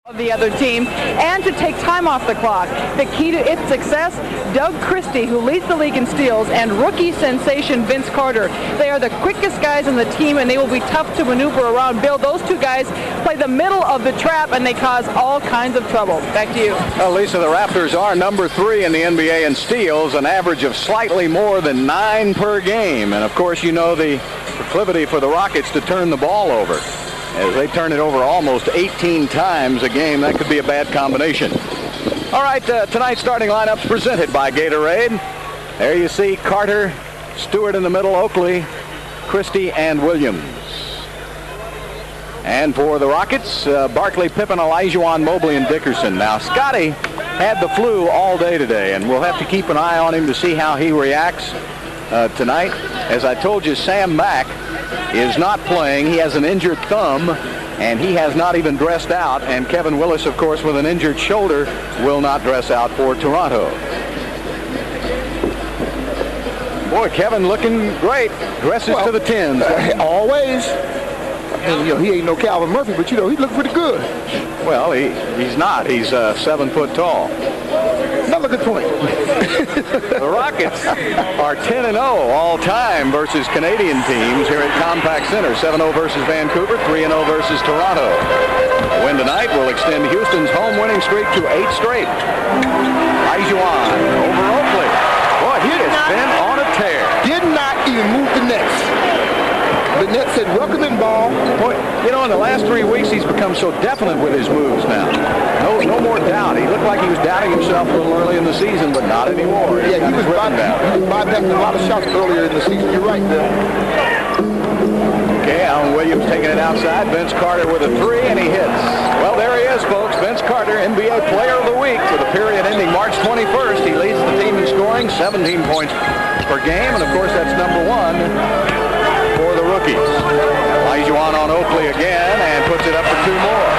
of the other team and to take time off the clock. The key to its success, Doug Christie, who leads the league in steals, and rookie sensation Vince Carter. They are the quickest guys on the team, and they will be tough to maneuver around. Bill, those two guys play the middle of the trap, and they cause all kinds of trouble. Back to you. Well, Lisa, the Raptors are number 3 in the NBA in steals, an average of slightly more than 9 per game. And, of course, you know the proclivity for the Rockets to turn the ball over. As they turn it over almost 18 times a game, that could be a bad combination. All right, tonight's starting lineups presented by Gatorade. There you see Carter, Stewart in the middle, Oakley, Christie, and Williams. And for the Rockets, Barkley, Pippen, Olajuwon, Mobley, and Dickerson. Now, Scotty had the flu all day today, and we'll have to keep an eye on him to see how he reacts tonight. As I told you, Sam Mack is not playing. He has an injured thumb, and he has not even dressed out. And Kevin Willis, of course, with an injured shoulder, will not dress out for Toronto. Boy, Kevin looking great. Dresses to the tens. Always. And, he ain't no Calvin Murphy, but, he look pretty good. Well, he's not. He's 7 foot tall. Another good point. The Rockets are 10-0 all-time versus Canadian teams here at Compaq Center. 7-0 versus Vancouver, 3-0 versus Toronto. The win tonight will extend Houston's home winning streak to 8 straight. Olajuwon over Oakley. Boy, he has been on a tear. Did not even move the Nets. The Nets said, welcome in, ball. Boy, in the last 3 weeks, he's become so definite with his moves now. No more doubt. He looked like he was doubting himself a little early in the season, but not anymore. Yeah, he was bypassing a lot of shots earlier in the season. You're right, Bill. Okay, Alan Williams taking it outside. Vince Carter with a 3, and he hits. Well, there he is, folks. Vince Carter, NBA Player of the Week for the period ending March 21st. He leads the team in scoring, 17 points per game, and, of course, that's number 1 for the rookies. Olajuwon on Oakley again and puts it up for 2 more.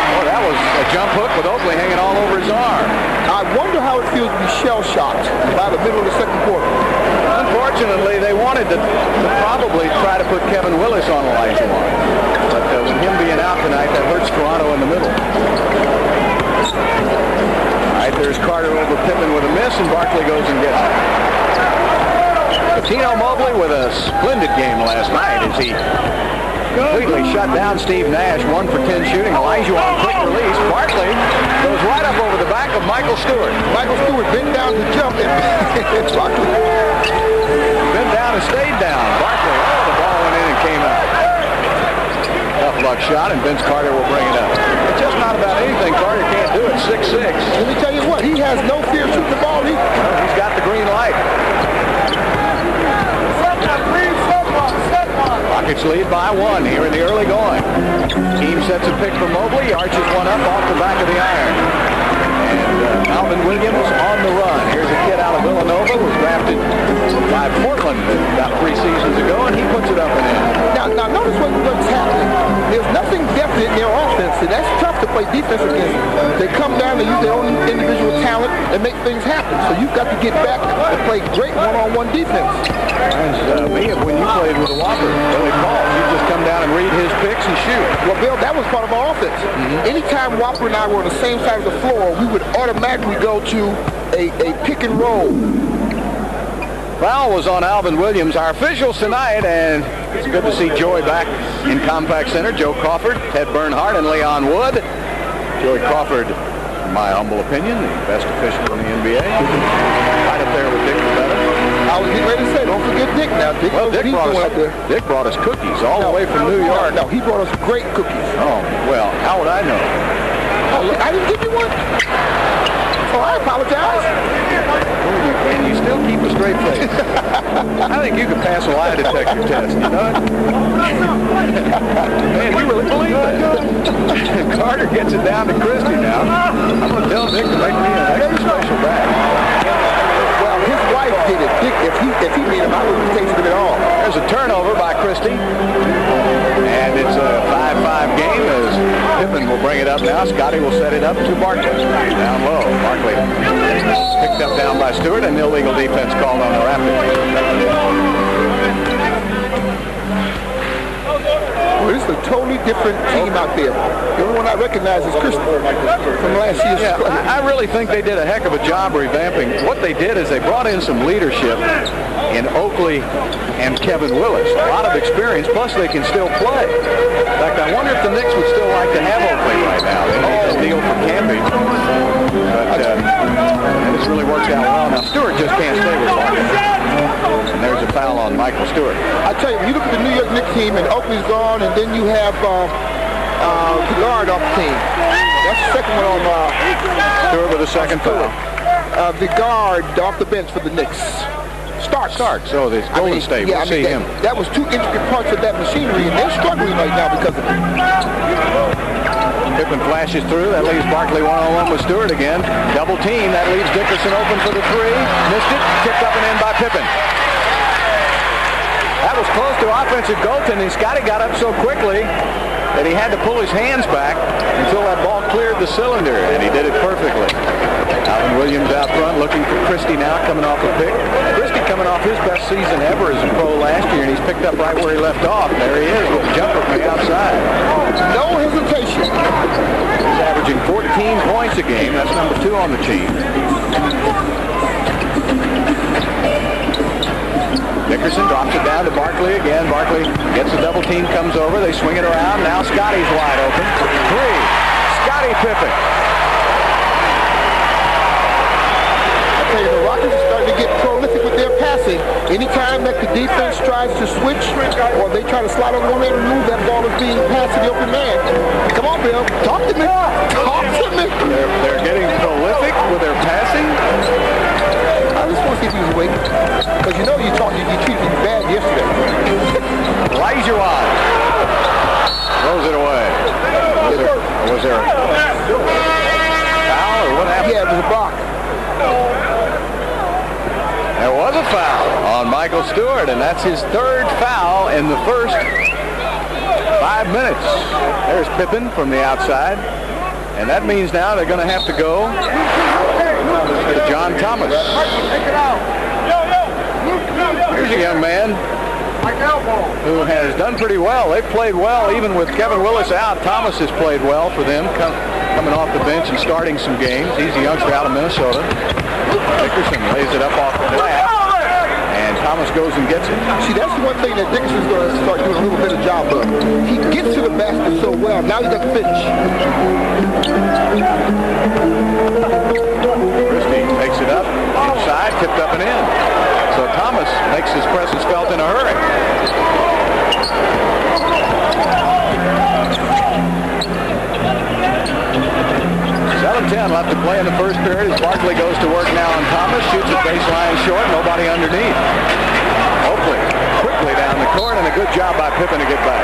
Boy, that was a jump hook with Oakley hanging all over his arm. I wonder how it feels to be shell-shocked by the middle of the second quarter. Unfortunately, they wanted to probably try to put Kevin Willis on Olajuwon. But with him being out tonight, that hurts Toronto in the middle. All right, there's Carter over Pippen with a miss, and Barkley goes and gets it. Tino Mobley with a splendid game last night as he completely shut down Steve Nash. 1 for 10 shooting. Olajuwon quick release. Barkley goes right up over the back of Michael Stewart. Michael Stewart bent down to jump and Barkley bent down and stayed down. Barkley, the ball went in and came out. Tough luck shot, and Vince Carter will bring it up. It's just not about anything. Carter can't do it. 6'6". Let me tell you what, he has no fear shooting the ball. He's got the green light. Rockets lead by 1 here in the early going. Team sets a pick for Mobley, arches one up off the back of the iron. And Alvin Williams on the run. Here's a kid out of Villanova, was drafted by Portland about 3 seasons ago, and he puts it up and in. Now notice what's happening. There's nothing definite in their offense, and that's tough to play defense against. They come down, they use their own individual talent, and make things happen. So you've got to get back and play great one-on-one defense. Reminds me of when you played with the Whopper, Billy Paul. You just come down and read his picks and shoot. Well, Bill, that was part of our offense. Anytime Whopper and I were on the same side of the floor, we would automatically go to a pick and roll. Foul was on Alvin Williams. Our officials tonight, and it's good to see Joey back in Compaq Center. Joe Crawford, Ted Bernhardt, and Leon Wood. Joey Crawford, in my humble opinion, the best official in the NBA. Right up there with Dick Bevetta. I was getting ready to say, don't forget Dick now. Dick brought us cookies all the way from New York. No, he brought us great cookies. Oh, well, how would I know? Oh, look, I didn't give you one. Oh, I apologize. And you still keep a straight face. I think you could pass a lie detector test, you know? Man, you really believe that? Carter gets it down to Christie now. I'm going to tell Dick to make me an extra special bag. Well, his wife did it. Dick, if he made him, I wouldn't taste it at all. There's a turnover by Christie. And it's a 5-5 game as Pippen will bring it up now. Scotty will set it up to Barkley. Down low. Barkley picked up down by Stewart, and illegal defense called on the Raptors. But it's a totally different team out there. The only one I recognize is Christian from last year's play. I really think they did a heck of a job revamping. What they did is they brought in some leadership in Oakley and Kevin Willis. A lot of experience, plus they can still play. In fact, I wonder if the Knicks would still like to have Oakley right now. They made a deal for Camby. But this really works out well. Now, Stewart just can't stay with Barkley. And there's a foul on Michael Stewart. I tell you, when you look at the New York Knicks team and Oakley's gone, and then you have the guard off the team. That's the second one on Stewart with a second foul. The guard off the bench for the Knicks. Stark. So this Golden State, we'll see him. That was two intricate parts of that machinery, and they're struggling right now because of it. Pippen flashes through. That leaves Barkley one-on-one with Stewart again. Double team. That leaves Dickerson open for the three. Missed it. Tipped up and in by Pippen. That was close to offensive goaltending. Scotty got up so quickly that he had to pull his hands back until that ball cleared the cylinder, and he did it perfectly. Alvin Williams out front looking for Christie now, coming off a pick. Christie coming off his best season ever as a pro last year, and he's picked up right where he left off. There he is with a jumper from the outside. No hesitation. He's averaging 14 points a game. That's number 2 on the team. Dickerson drops it down to Barkley again. Barkley gets a double team, comes over. They swing it around. Now Scotty's wide open. 3. Scottie Pippen. The Rockets are starting to get prolific with their passing. Anytime that the defense tries to switch or they try to slide on one end and move, that ball is being passed to the open man. Come on, Bill. Talk to me. Talk to me. They're getting prolific with their passing. I just want to see if he was awake. Because you know you treated me bad yesterday. Elijah Watt throws it away. Was there a foul or what happened? Yeah, it was a block. There was a foul on Michael Stewart, and that's his 3rd foul in the first 5 minutes. There's Pippen from the outside, and that means now they're going to have to go to John Thomas. Here's a young man who has done pretty well. They've played well even with Kevin Willis out. Thomas has played well for them, coming off the bench and starting some games. He's a youngster out of Minnesota. Dickerson lays it up off the glass, and Thomas goes and gets it. See, that's the one thing that Dickerson's going to start doing a little bit of job of. He gets to the basket so well. Now he's got to finish. Christie takes it up, inside, tipped up and in. So Thomas makes his presence felt in a hurry. 7:10 left to play in the first period as Barkley goes to work now on Thomas. Shoots a baseline short, nobody underneath. Oakley quickly down the court, and a good job by Pippen to get back.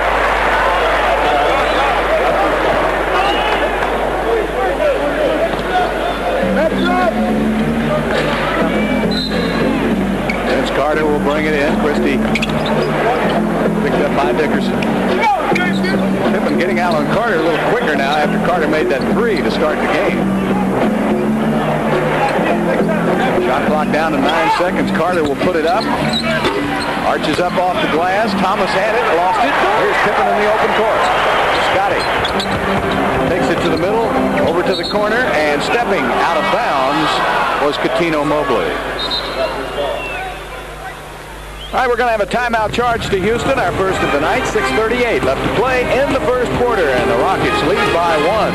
Vince Carter will bring it in. Christie picked up by Dickerson. Pippen getting out on Carter a little quicker now after Carter made that 3 to start the game. Shot clock down to 9 seconds. Carter will put it up. Arches up off the glass. Thomas had it, lost it. Here's Pippen in the open court. Scotty takes it to the middle, over to the corner, and stepping out of bounds was Coutinho Mobley. All right, we're going to have a timeout charge to Houston, our first of the night. 6:38 left to play in the first quarter, and the Rockets lead by 1.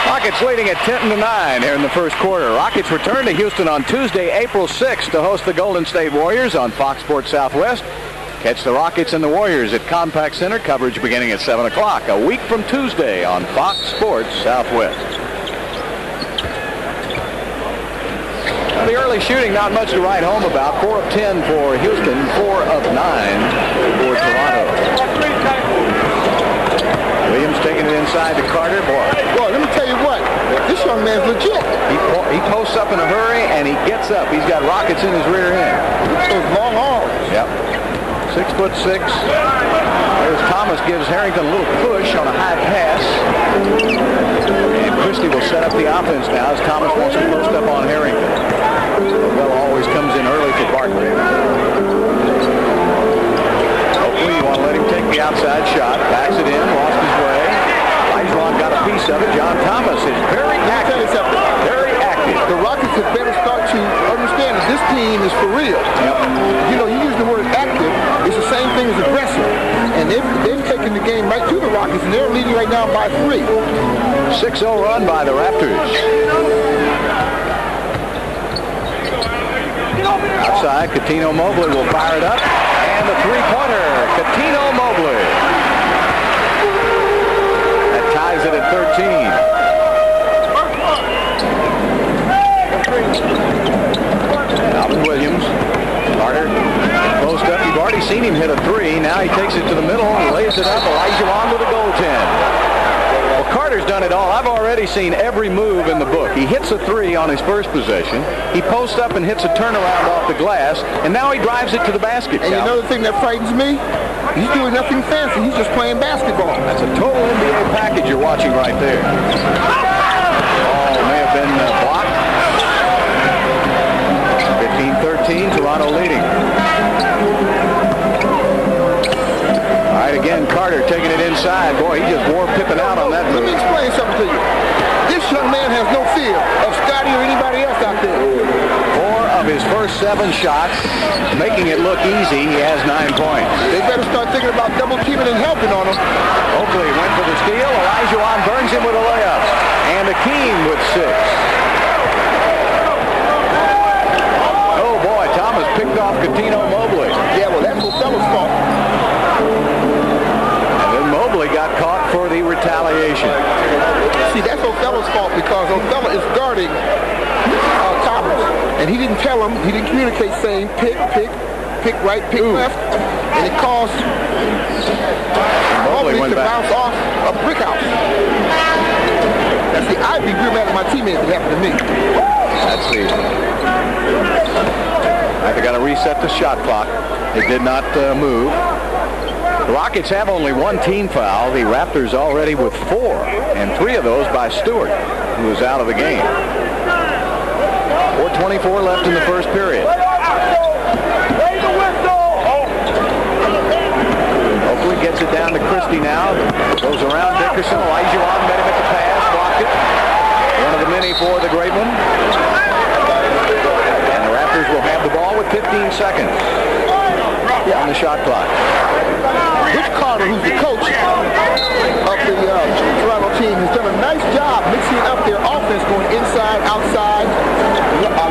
Rockets leading at 10-9 here in the first quarter. Rockets return to Houston on Tuesday, April 6th to host the Golden State Warriors on Fox Sports Southwest. Catch the Rockets and the Warriors at Compaq Center. Coverage beginning at 7 o'clock, a week from Tuesday on Fox Sports Southwest. Now, the early shooting, not much to write home about. 4 of 10 for Houston, 4 of 9 for Toronto. Williams taking it inside to Carter. Boy, let me tell you what. This young man's legit. He posts up in a hurry, and he gets up. He's got rockets in his rear end. Those long arms. Yep. 6'6". There's Thomas, gives Harrington a little push on a high pass. And Christie will set up the offense now as Thomas wants to post up on Harrington. outside shot. Backs it in. Lost his way. Lijon got a piece of it. John Thomas is very active. Very active. The Rockets had better start to understand that this team is for real. Yep. You know, you use the word active. It's the same thing as aggressive. And they've taken the game right to the Rockets, and they're leading right now by 3. 6-0 run by the Raptors. Outside, Coutinho Mobley will fire it up. And the three-pointer, Coutinho Mobley. That ties it at 13. Alvin Williams. Carter, post up. You've already seen him hit a 3. Now he takes it to the middle and lays it up. Lijon with a goaltend. Well, Carter's done it all. I've already seen every move in the book. He hits a 3 on his first possession. He posts up and hits a turnaround off the glass. And now he drives it to the basket. And you know the thing that frightens me? He's doing nothing fancy. He's just playing basketball. That's a total NBA package you're watching right there. Oh, may have been blocked. 15-13, Toronto leading. All right, again, Carter taking it inside. Boy, he just wore Pippen out on that move. Let me explain something to you. This young man has no fear of Scotty or anybody else out there. 4 of his first 7 shots, making it look easy. He has 9 points. They better start thinking about double teaming and helping on him. Oakley went for the steal. Lijon burns him with a layup. And Akeem with 6. Oh, boy, Thomas picked off Coutinho Mobley. Yeah, well, that's Othello's fault. And then Mobley got caught for the retaliation. See, that's Othello's fault because Othello is guarding Thomas. And he didn't tell him, he didn't communicate saying pick right, pick left. And it caused Mobley to bounce off a brick house. Now, see, I'd be real mad at my teammates if it happened to me. Let's see. They got to reset the shot clock. It did not move. The Rockets have only 1 team foul. The Raptors already with 4, and 3 of those by Stewart, who is out of the game. 4:24 left in the first period. Oakley gets it down to Christie now. Goes around Dickerson. Lijon met him at the pass, blocked it. One of the many for the great one. And the Raptors will have the ball with 15 seconds on the shot clock. Rich Carter, who's the coach of the Toronto team, has done a nice job mixing up their offense, going inside, outside,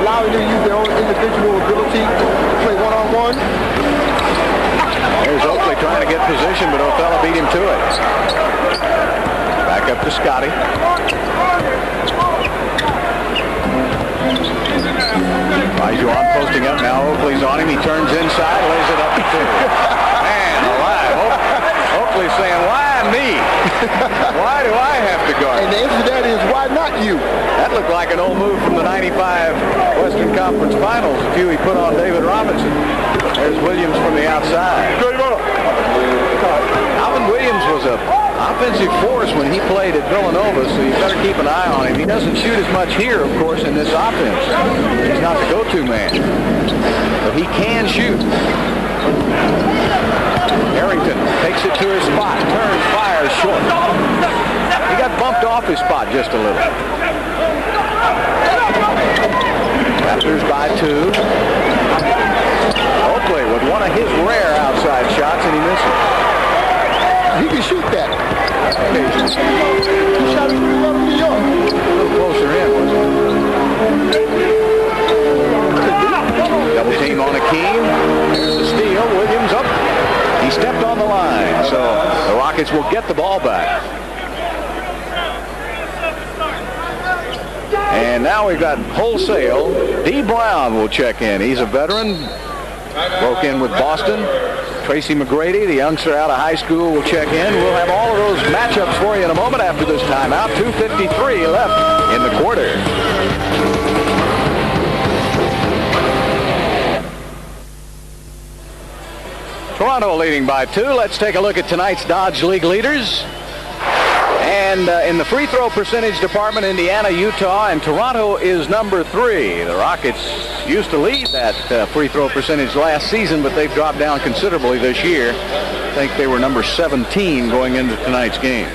allowing them to use their own individual ability to play one-on-one. There's Oakley trying to get position, but Othello beat him to it. Back up to Scotty. Lijon posting up now. Oakley's on him. He turns inside, lays it up to 2. Man alive. Oakley's saying, why me? Why do I have to guard? And the answer to that is, why not you? That looked like an old move from the 95 Western Conference Finals, a few he put on David Robinson. There's Williams from the outside. Alvin Williams was an offensive force when he played at Villanova, so you better keep an eye on him. He doesn't shoot as much here, of course, in this offense. He's not the go-to man, but he can shoot. Harrington takes it to his spot, turns, fires short. He got bumped off his spot just a little. Raptors by 2. Oakley with one of his rare outside shots, and he misses. He can shoot that. He shot it through New York. A little closer in, wasn't it? Double team on Akeem. There's the steal. Williams up. He stepped on the line, so the Rockets will get the ball back. And now we've got wholesale. D. Brown will check in. He's a veteran. Broke in with Boston. Tracy McGrady, the youngster out of high school, will check in. We'll have all of those matchups for you in a moment after this timeout. 2:53 left in the quarter. Toronto leading by 2. Let's take a look at tonight's Dodge League leaders. And in the free throw percentage department, Indiana, Utah, and Toronto is number 3. The Rockets used to lead that free throw percentage last season, but they've dropped down considerably this year. I think they were number 17 going into tonight's game.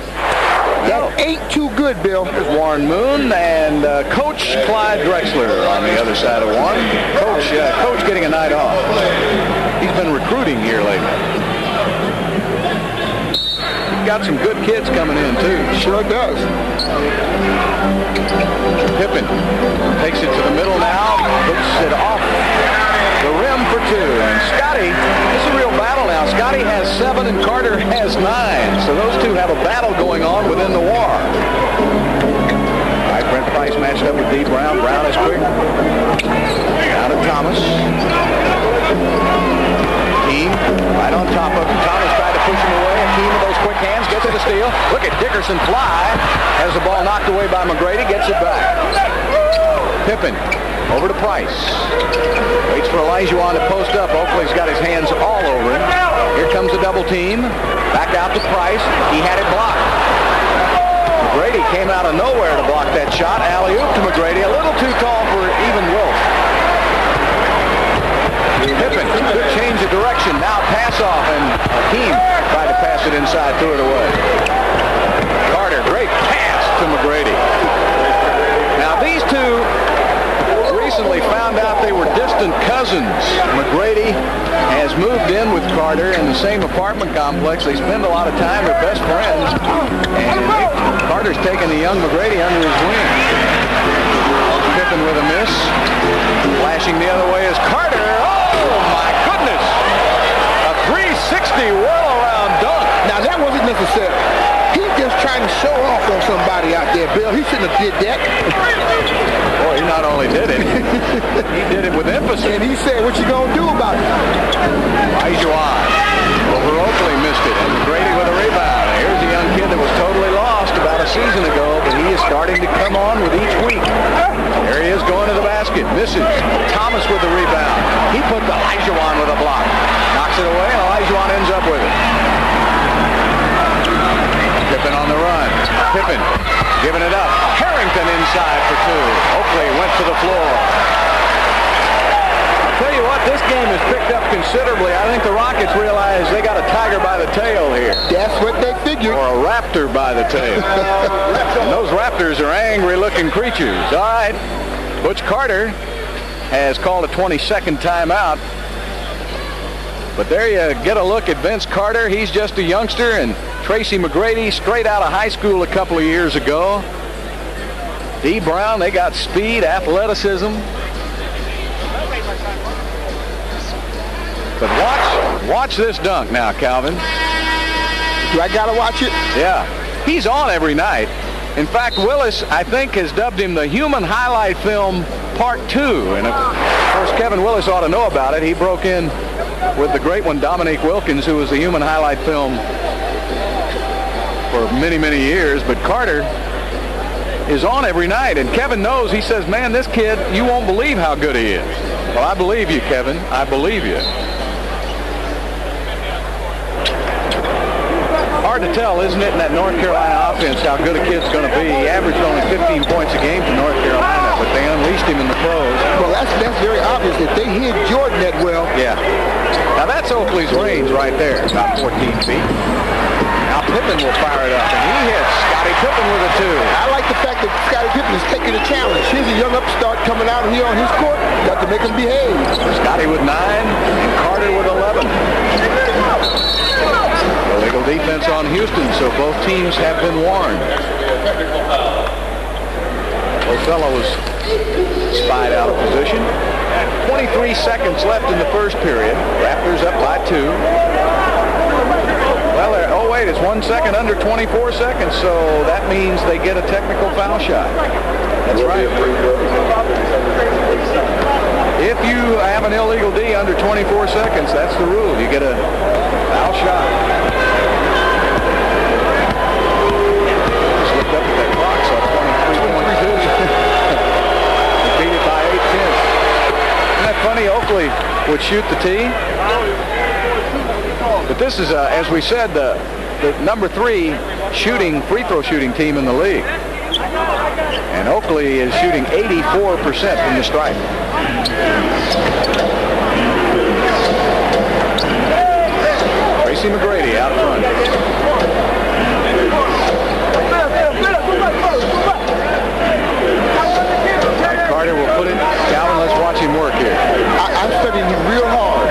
That ain't too good, Bill. There's Warren Moon and Coach Clyde Drexler on the other side of Warren. Coach getting a night off. He's been recruiting here lately. Got some good kids coming in, too. Sure does. Pippen takes it to the middle now, puts it off the rim for 2. And Scotty, it's a real battle now. Scotty has 7 and Carter has 9. So those two have a battle going on within the war. All right, Brent Price matched up with D. Brown. Brown is quick. Out of Thomas. Team right on top of him. Thomas tried to push him away. Team with those quick hands gets the steal. Look at Dickerson fly. Has the ball knocked away by McGrady. Gets it back. Pippen over to Price. Waits for Olajuwon to post up. Oakley's got his hands all over him. Here comes a double team. Back out to Price. He had it blocked. McGrady came out of nowhere to block that shot. Alley-oop to McGrady. A little too tall for even Wilf. Pippen, good change of direction. Now pass off, and Hakeem tried to pass it inside, threw it away. Carter, great pass to McGrady. Now these two recently found out they were distant cousins. McGrady has moved in with Carter in the same apartment complex. They spend a lot of time. They're best friends. And Carter's taken the young McGrady under his wing. Pippen with a miss. Flashing the other way is Carter. Oh, my goodness. A 360 whirl-around dunk. Now, that wasn't necessary. He's just trying to show off on somebody out there, Bill. He shouldn't have did that. Boy, he not only did it, he did it with emphasis. And he said, what you going to do about it? Olajuwon over Oakley missed it. And McGrady with a rebound. Here's a young kid that was totally lost about a season ago, but he is starting to come on with each week. There he is going to the basket. Misses. Thomas with the rebound. He put the Olajuwon with a block. Knocks it away, and Olajuwon ends up with it. Pippen on the run. Pippen giving it up. Harrington inside for 2. Oakley went to the floor. I'll tell you what, this game has picked up considerably. I think the Rockets realize they got a tiger by the tail here. That's what they figured. Or a raptor by the tail. And those raptors are angry-looking creatures. All right. Butch Carter has called a 22nd timeout. But there you get a look at Vince Carter. He's just a youngster, and Tracy McGrady, straight out of high school a couple of years ago. D. Brown, they got speed, athleticism. But watch this dunk now, Calvin. Do I got to watch it? Yeah. He's on every night. In fact, Willis, I think, has dubbed him the Human Highlight Film Part 2. And, of course, Kevin Willis ought to know about it. He broke in with the great one, Dominique Wilkins, who was the Human Highlight Film for many, many years. But Carter is on every night. And Kevin knows. He says, man, this kid, you won't believe how good he is. Well, I believe you, Kevin. I believe you. Hard to tell, isn't it, in that North Carolina offense, how good a kid's going to be. He averaged only 15 points a game for North Carolina, but they unleashed him in the pros. Well, that's very obvious. If they hit Jordan that well. Yeah. Now, that's Oakley's range right there, about 14 feet. Now, Pippen will fire it up, and he hits Scottie Pippen with a 2. I like the fact that Scottie Pippen is taking a challenge. Here's a young upstart coming out here on his court. Got to make him behave. Scottie with 9 and Carter with 11. Illegal defense on Houston, so both teams have been warned. Othello was spied out of position. 23 seconds left in the first period. Raptors up by 2. Well, oh wait, it's 1 second under 24 seconds, so that means they get a technical foul shot. That's right. If you have an illegal D under 24 seconds, that's the rule. You get a foul shot. Just looked up at that clock, so it's 23.2. They beat it by 8 tenths. Isn't that funny? Oakley would shoot the tee. But this is, as we said, the number 3 free throw shooting team in the league. And Oakley is shooting 84% from the stripe. Tracy McGrady out front. Carter will put it. Calvin, let's watch him work here. I'm studying him real hard.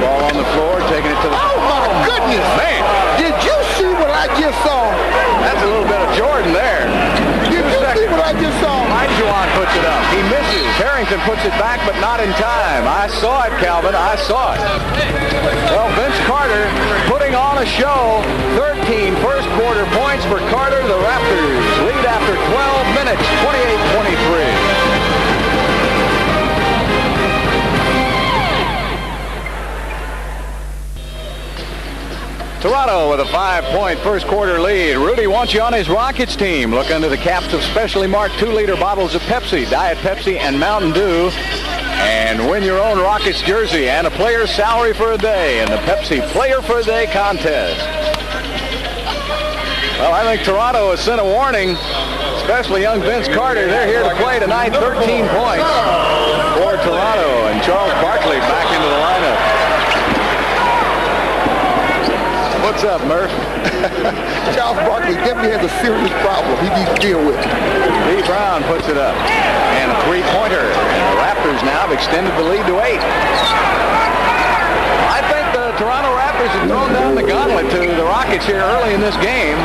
Ball on the floor, taking it to the... Oh, my goodness! Man! Did you see what I just saw? That's a little bit of Jordan there. Did you see what I just saw? Juwan puts it up. He misses. Harrington puts it back, but not in time. I saw it, Calvin. I saw it. Well, Vince Carter putting on a show. 13 first quarter points for Carter. The Raptors lead after 12 minutes, 28-23. Toronto with a 5-point first quarter lead. Rudy wants you on his Rockets team. Look under the caps of specially marked 2-liter bottles of Pepsi, Diet Pepsi, and Mountain Dew, and win your own Rockets jersey and a player's salary for a day in the Pepsi Player for a Day contest. Well, I think Toronto has sent a warning, especially young Vince Carter. They're here to play tonight. 13 points for Toronto, and Charles Barkley back into the lineup. What's up, Murph? Charles Barkley definitely has a serious problem he needs to deal with. Lee Brown puts it up. And a three-pointer. And the Raptors now have extended the lead to 8. I think the Toronto Raptors have thrown down the gauntlet to the Rockets here early in this game.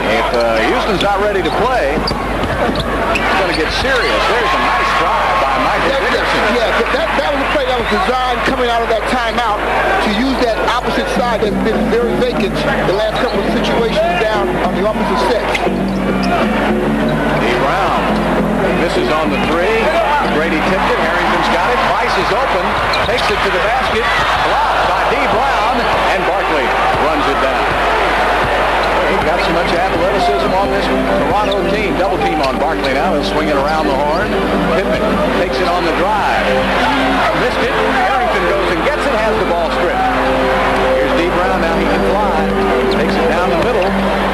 If Houston's not ready to play, it's going to get serious. There's a nice drive by Michael Dickerson. Yeah, that was a play that was designed coming out of that timeout to use that opposite side that's been very vacant the last couple of situations down on the opposite set. D. Brown misses on the three. Brady tipped it. Harrington's got it. Price is open. Takes it to the basket. Blocked by D. Brown. And Barkley runs it down. He's got so much athleticism on this Toronto team. Double team on Barkley now. He'll swing it around the horn. Pittman takes it on the drive. Missed it. Harrington goes and gets it. Has the ball stripped. Here's D. Brown. Now he can fly. Takes it down the middle.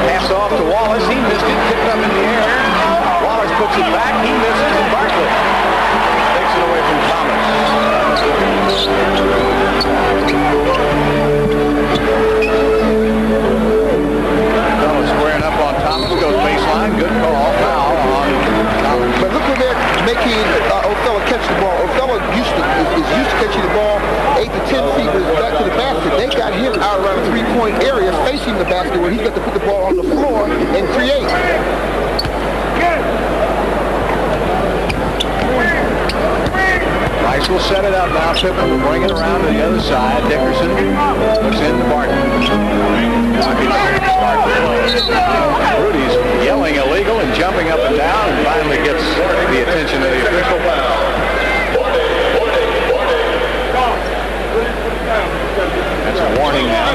Pass off to Wallace. He missed it. Kicked up in the air. Wallace puts it back. He misses. And Barkley takes it away from Thomas. Squaring up on Thomas, goes baseline, good call, foul on Thomas. But look where they're making Othello catch the ball. Othello is used to catching the ball 8 to 10 feet, but it's back to the basket. They got him out around a three-point area facing the basket where he's got to put the ball on the floor and create. Rice will set it up now. Pippen will bring it around to the other side. Dickerson looks in to Barton. Rudy's yelling illegal and jumping up and down and finally gets the attention of the official. That's a warning now.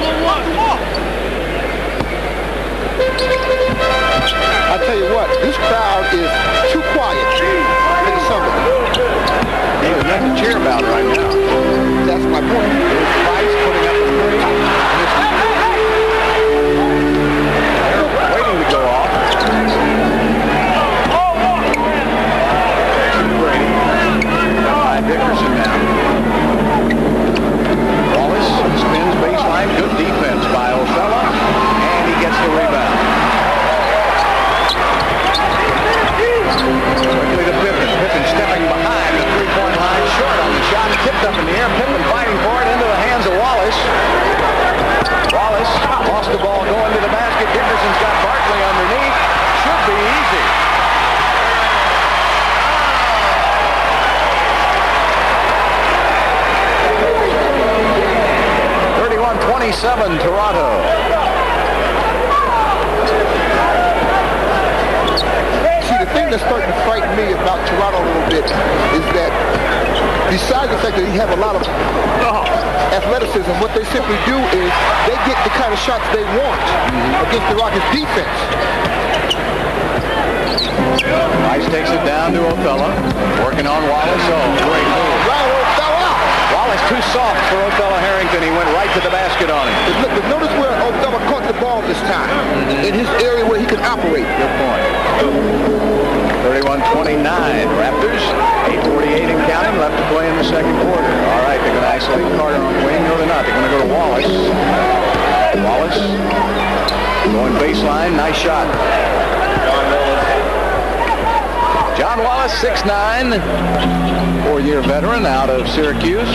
I'll tell you what, this crowd is too quiet for the summer. There's nothing to cheer about right now. That's my point. There's Price putting up a three. They're waiting to go off. Brady. By Dickerson now. Wallace spins baseline. Good defense by Othello. And he gets the rebound. Quickly to Pippen. Pippen stepping behind the three-point line. Short on the shot. Tipped up in the air. Pippen fighting for it into the hands of Wallace. Wallace lost the ball going to the basket. Dickerson's got Barkley underneath. Should be easy. (31-27) Toronto. The thing that's starting to frighten me about Toronto a little bit is that besides the fact that he have a lot of athleticism, what they simply do is they get the kind of shots they want against the Rockets defense. Rice takes it down to Othello. Working on Wallace. Oh, great move. Right, Othello. Wallace too soft for Othello Harrington. He went right to the basket on him. But notice where Othello caught the ball this time. In his area where he could operate. Good point. 31-29 Raptors. 8:48 and counting left to play in the second quarter. All right, they're going to isolate Carter on the wing. No, they're not. They're going to go to Wallace. Wallace going baseline. Nice shot. John Wallace, 6'9", 4-year veteran out of Syracuse.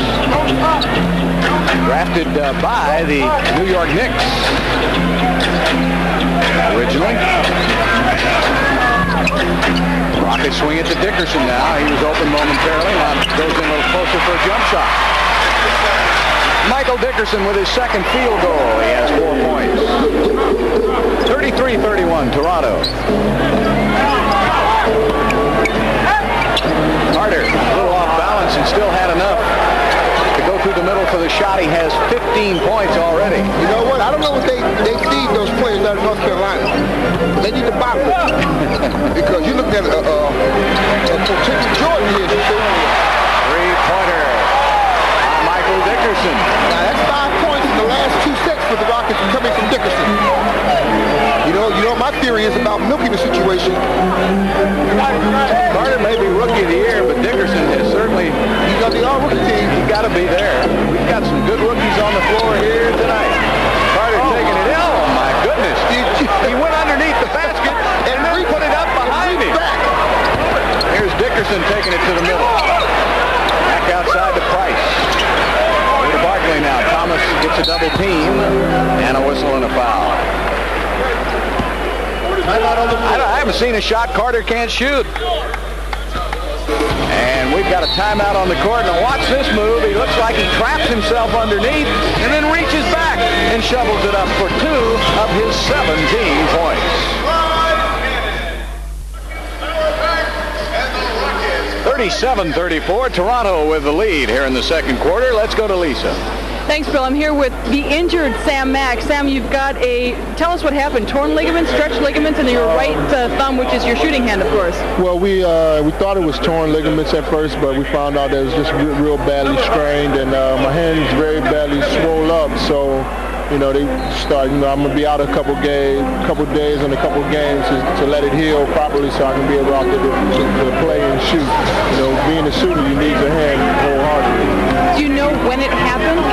Drafted by the New York Knicks originally. Rockets swing it to Dickerson now. He was open momentarily. Now goes in a little closer for a jump shot. Michael Dickerson with his second field goal. He has 4 points. 33-31 Toronto. Carter, a little off balance and still had enough to go through the middle for the shot. He has 15 points already. You know what? I don't know what they feed those players out of North Carolina. They need to bottle it. Because you look at potential Jordan here. Three-pointer by Michael Dickerson. Now that's 5 points in the last 2 sets for the Rockets coming from Dickerson. You know my theory is about milking the situation. Carter may be rookie of the year, but Dickerson has certainly, He's on the all-rookie team. he's got to be there. We've got some good rookies on the floor here tonight. Carter taking it in. Oh my goodness. He went underneath the basket and then put it up behind him. Here's Dickerson taking it to the middle. Back outside to Price. Over to Barkley now. Thomas gets a double team and a whistle and a foul. I haven't seen a shot Carter can't shoot. And we've got a timeout on the court. Now watch this move. He looks like he traps himself underneath and then reaches back and shovels it up for 2 of his 17 points. 37-34, Toronto with the lead here in the second quarter. Let's go to Lisa. Thanks, Bill. I'm here with the injured Sam Mack. Sam, you've got tell us what happened. Torn ligaments, stretched ligaments in your right thumb, which is your shooting hand, of course. Well, we thought it was torn ligaments at first, but we found out that it was just real badly strained, and my hand's very badly swole up. So, they start. I'm gonna be out a couple days and a couple games to let it heal properly, so I can be able to play and shoot. Being a shooter, you need your hand wholeheartedly. Do you know when it happened?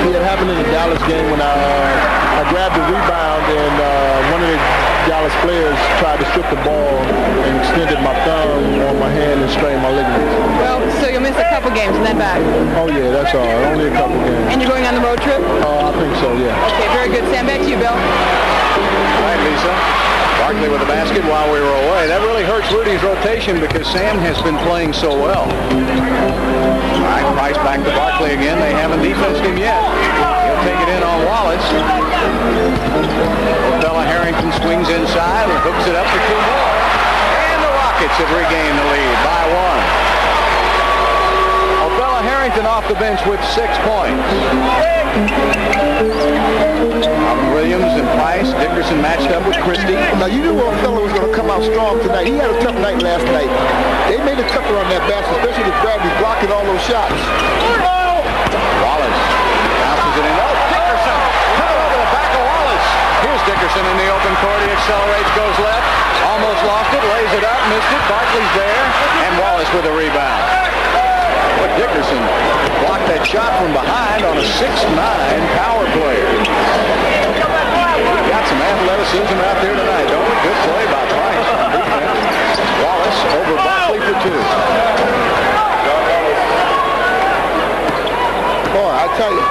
It happened in the Dallas game when I grabbed the rebound and one of the Dallas players tried to strip the ball and extended my thumb on my hand and strained my ligaments. Well, so you'll miss a couple games and then back. Oh yeah, that's all. Only a couple games. And you're going on the road trip? I think so, yeah. Okay, very good. Sam, back to you, Bill. All right, Lisa. Barkley with the basket while we were away. That really hurts Rudy's rotation because Sam has been playing so well. All right, Price back to Barkley again. They haven't defensed him yet. He'll take it in on Wallace. Othello Harrington swings inside and hooks it up for 2 more. And the Rockets have regained the lead by 1. Othello Harrington off the bench with 6 points. Williams and Price. Dickerson matched up with Christie. Now, you knew Othello was going to come out strong tonight. He had a tough night last night. They made it tougher on that basket, especially with Bradley blocking all those shots. Wallace bounces it in. Oh, Dickerson! Put it over the back of Wallace. Here's Dickerson in the open court. He accelerates, goes left. Almost lost it, lays it up, missed it. Barkley's there. And Wallace with a rebound. But Dickerson blocked that shot from behind on a 6'9" power player. Got some athleticism out there tonight, don't we? Good play by Price on defense. Wallace over Barkley for 2. Boy, I tell you.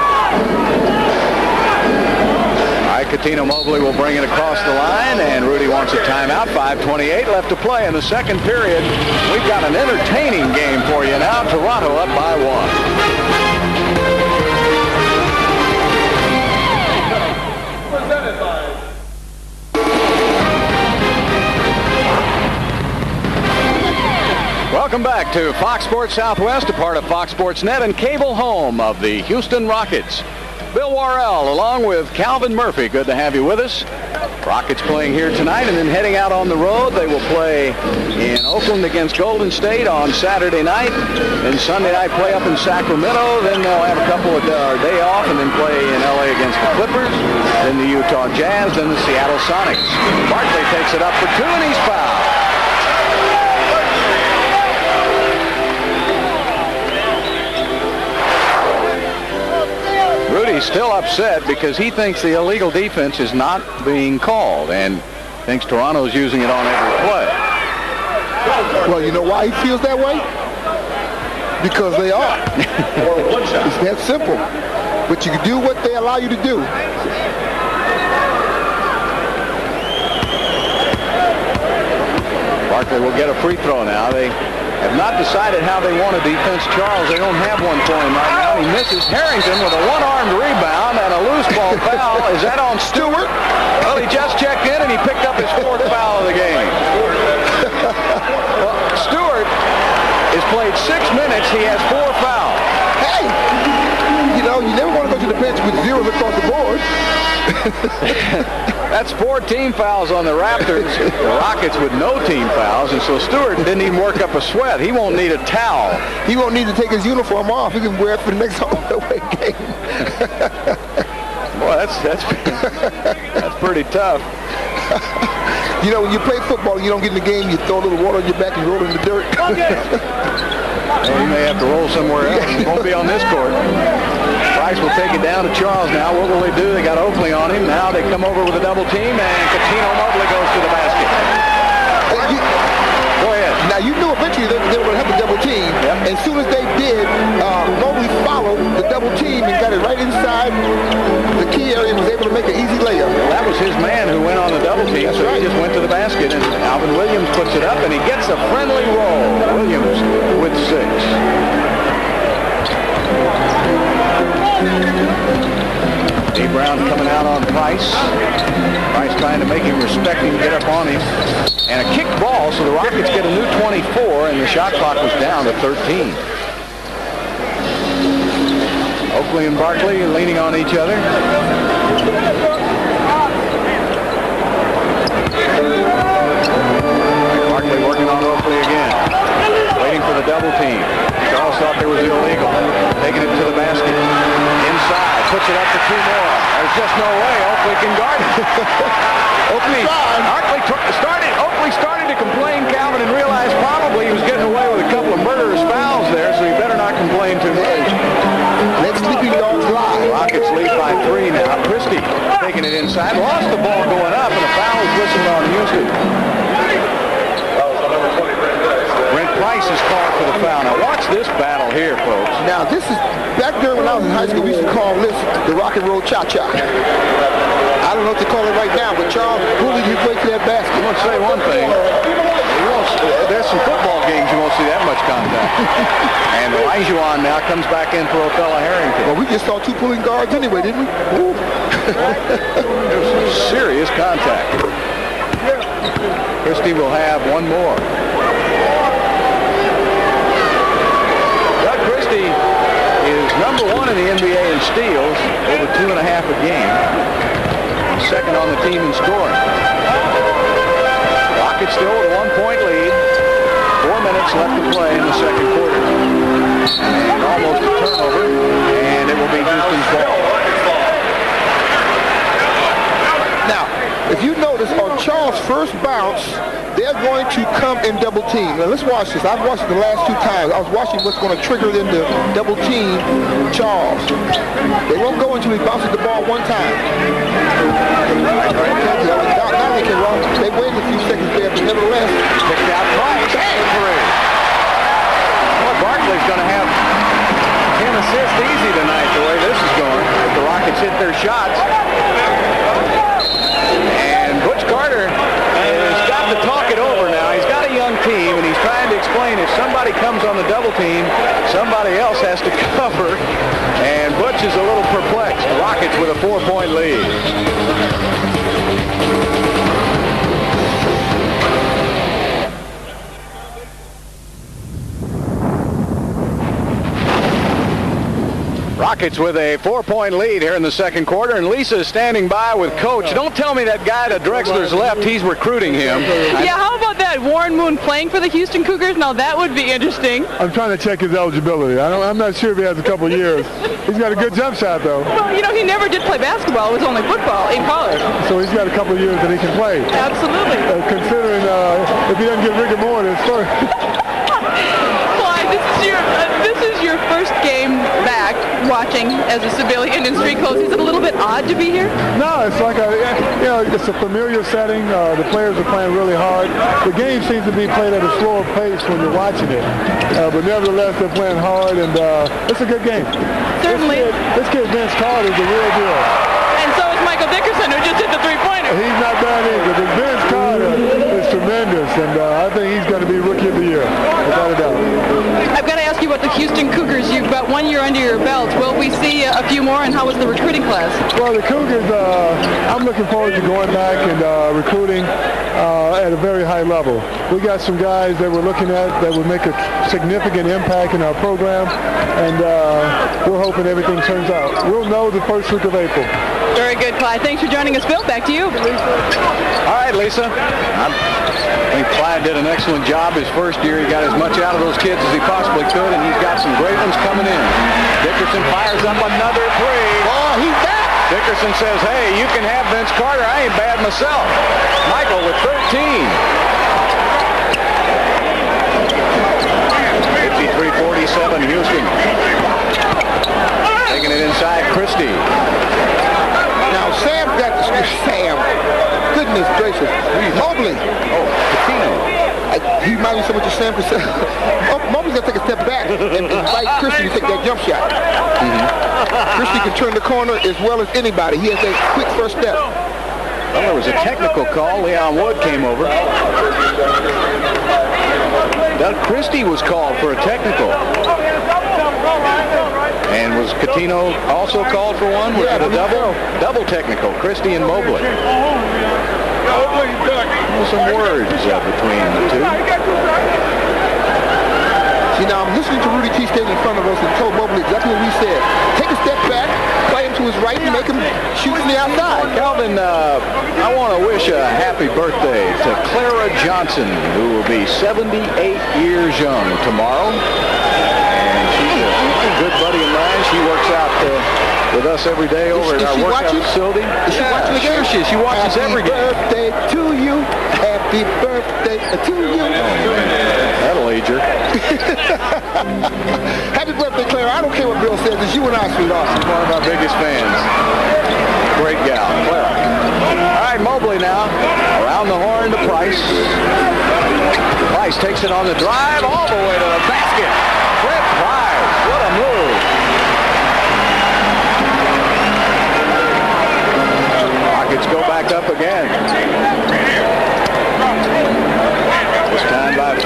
All right, Katino Mobley will bring it across the line, and Rudy wants a timeout. 5:28 left to play in the second period. We've got an entertaining game for you now. Toronto up by 1. Welcome back to Fox Sports Southwest, a part of Fox Sports Net and cable home of the Houston Rockets. Bill Worrell, along with Calvin Murphy. Good to have you with us. Rockets playing here tonight and then heading out on the road. They will play in Oakland against Golden State on Saturday night. Then Sunday night play up in Sacramento. Then they'll have a couple of day off and then play in LA against the Clippers. Then the Utah Jazz, then the Seattle Sonics. Barkley takes it up for two and he's fouled. Rudy's still upset because he thinks the illegal defense is not being called and thinks Toronto's using it on every play. Well, you know why he feels that way? Because they are. It's that simple. But you can do what they allow you to do. Barkley will get a free throw now. They have not decided how they want to defense Charles. They don't have one for him right now. He misses. Harrington with a one-armed rebound and a loose ball foul. Is that on Stewart? Well, he just checked in and he picked up his fourth foul of the game. Well, Stewart has played 6 minutes. He has 4 fouls. Hey, you know, you never want to go to the bench with zeros across the board. That's 4 team fouls on the Raptors. The Rockets with no team fouls, and so Stewart didn't even work up a sweat. He won't need a towel. He won't need to take his uniform off. He can wear it for the next away game. Boy, that's pretty tough. You know, when you play football, you don't get in the game, you throw a little water on your back and roll it in the dirt. Well, he may have to roll somewhere else. He won't be on this court. Price will take it down to Charles now. What will they do? They got Oakley on him. Now they come over with a double team, and Coutinho Mobley goes to the basket. Go ahead. Now, you knew eventually they were going to have the double team. Yep. And as soon as they did, Mobley followed the double team and got it right inside the key area and was able to make an easy layup. Well, that was his man who went on the double team, so he just went to the basket, and Alvin Williams puts it up, and he gets a friendly roll. Williams with 6. D. Brown coming out on Price. Price trying to make him respect him, get up on him. And a kicked ball, so the Rockets get a new 24, and the shot clock was down to 13. Oakley and Barkley leaning on each other. Barkley working on Oakley again. Waiting for the double team. Charles thought there was illegal. Taking it to the basket. Inside. Puts it up to 2 more. There's just no way Oakley can guard it. Oakley started to complain, Calvin, and realized probably he was getting away with a couple of murderous fouls there, so he better not complain too much. Let sleeping dogs lie. Rockets lead by 3 now. Christie taking it inside. Lost the ball going up, and a foul is whistled on Houston. Brent Price is called for the foul. Now watch this battle here, folks. Now, this is, back during when I was in high school, we used to call this the rock and roll cha-cha. I don't know what to call it right now, but Charles bullied his way to that basket. I'm going to say one thing. There's some football games you won't see that much contact. And Olajuwon now comes back in for Othella Harrington. Well, we just saw 2 pulling guards anyway, didn't we? There was some serious contact. Christie will have one more. Doug Christie is number 1 in the NBA in steals, over 2.5 a game. Second on the team in scoring. Rockets still with a 1-point lead. 4 minutes left to play in the second quarter. And almost a turnover, and it will be Houston's ball. Now, if you notice, on Charles' first bounce, they're going to come in double team. Now, let's watch this. I've watched it the last 2 times. I was watching what's going to trigger them to double team Charles. They won't go until he bounces the ball 1 time. Now they can run. They waited a few seconds there, but nevertheless, Picked out Price. Well, Barkley's going to have 10 assists easy tonight the way this is going. If the Rockets hit their shots. And Butch Carter has got to talk it over now. He's got a young team, and he's trying to explain if somebody comes on the double team, somebody else has to cover. And Butch is a little perplexed. The Rockets with a 4-point lead. Rockets with a 4-point lead here in the second quarter, and Lisa is standing by with Coach. Don't tell me that guy to Drexler's left, he's recruiting him. Yeah, how about that? Warren Moon playing for the Houston Cougars? Now that would be interesting. I'm trying to check his eligibility. I'm not sure if he has a couple years. He's got a good jump shot, though. Well, you know, he never did play basketball. It was only football in college. So he's got a couple years that he can play. Absolutely. Considering if he doesn't get rigor mortis first. Clyde, this is your first game back watching as a civilian in street clothes. Is it a little bit odd to be here? No, it's like it's a familiar setting. The players are playing really hard. The game seems to be played at a slower pace when you're watching it, but nevertheless they're playing hard, and it's a good game. Certainly. This kid Vince Carter is the real deal. And so is Michael Dickerson, who just hit the three-pointer. He's not bad either, but Vince Carter is tremendous, and I think he's going to be Rookie of the Year, without a doubt. I've got to ask you about the Houston Cougars. You've got 1 year under your belt. Will we see a few more, and how was the recruiting class? Well, the Cougars, I'm looking forward to going back and recruiting at a very high level. We got some guys that we're looking at that will make a significant impact in our program, and we're hoping everything turns out. We'll know the first week of April. Very good, Clyde. Thanks for joining us, Bill. Back to you. All right, Lisa. I think Clyde did an excellent job his first year. He got as much out of those kids as he possibly could, and he's got some great ones coming in. Dickerson fires up another three. Oh, he's back. Dickerson says, hey, you can have Vince Carter. I ain't bad myself. Michael with 13. 53-47 Houston. Taking it inside Christie. Now Sam got to Sam. Goodness gracious. Mobley. Oh, Patino. He reminds me so much of Sam because Mobley's got to take a step back and invite Christie to take that jump shot. Christie can turn the corner as well as anybody. He has that quick first step. Well, there was a technical call. Leon Wood came over. Doug Christie was called for a technical. And was Catino also called for one? Was it a double technical? Christie and Mobley. Some words between the two. See, now I'm listening to Rudy T standing in front of us and told Mobley exactly what we said. Take a step back, play him to his right, and make him shoot from the outside. Calvin, I want to wish a happy birthday to Clara Johnson, who will be 78 years young tomorrow. And she's a good buddy of mine. She works out with us every day over at our workout facility. Is she watching the game? Sure she watches every game. Happy birthday to you. Happy birthday to you. Oh, man. That'll age her. Happy birthday, Clara. I don't care what Bill says. It's you and I, sweetheart. She's one of our biggest fans. Great gal, Clara. All right, Mobley now. Around the horn to Price. Price takes it on the drive all the way to the basket. Fred Price. What a move. Rockets go back up again. This time by 5.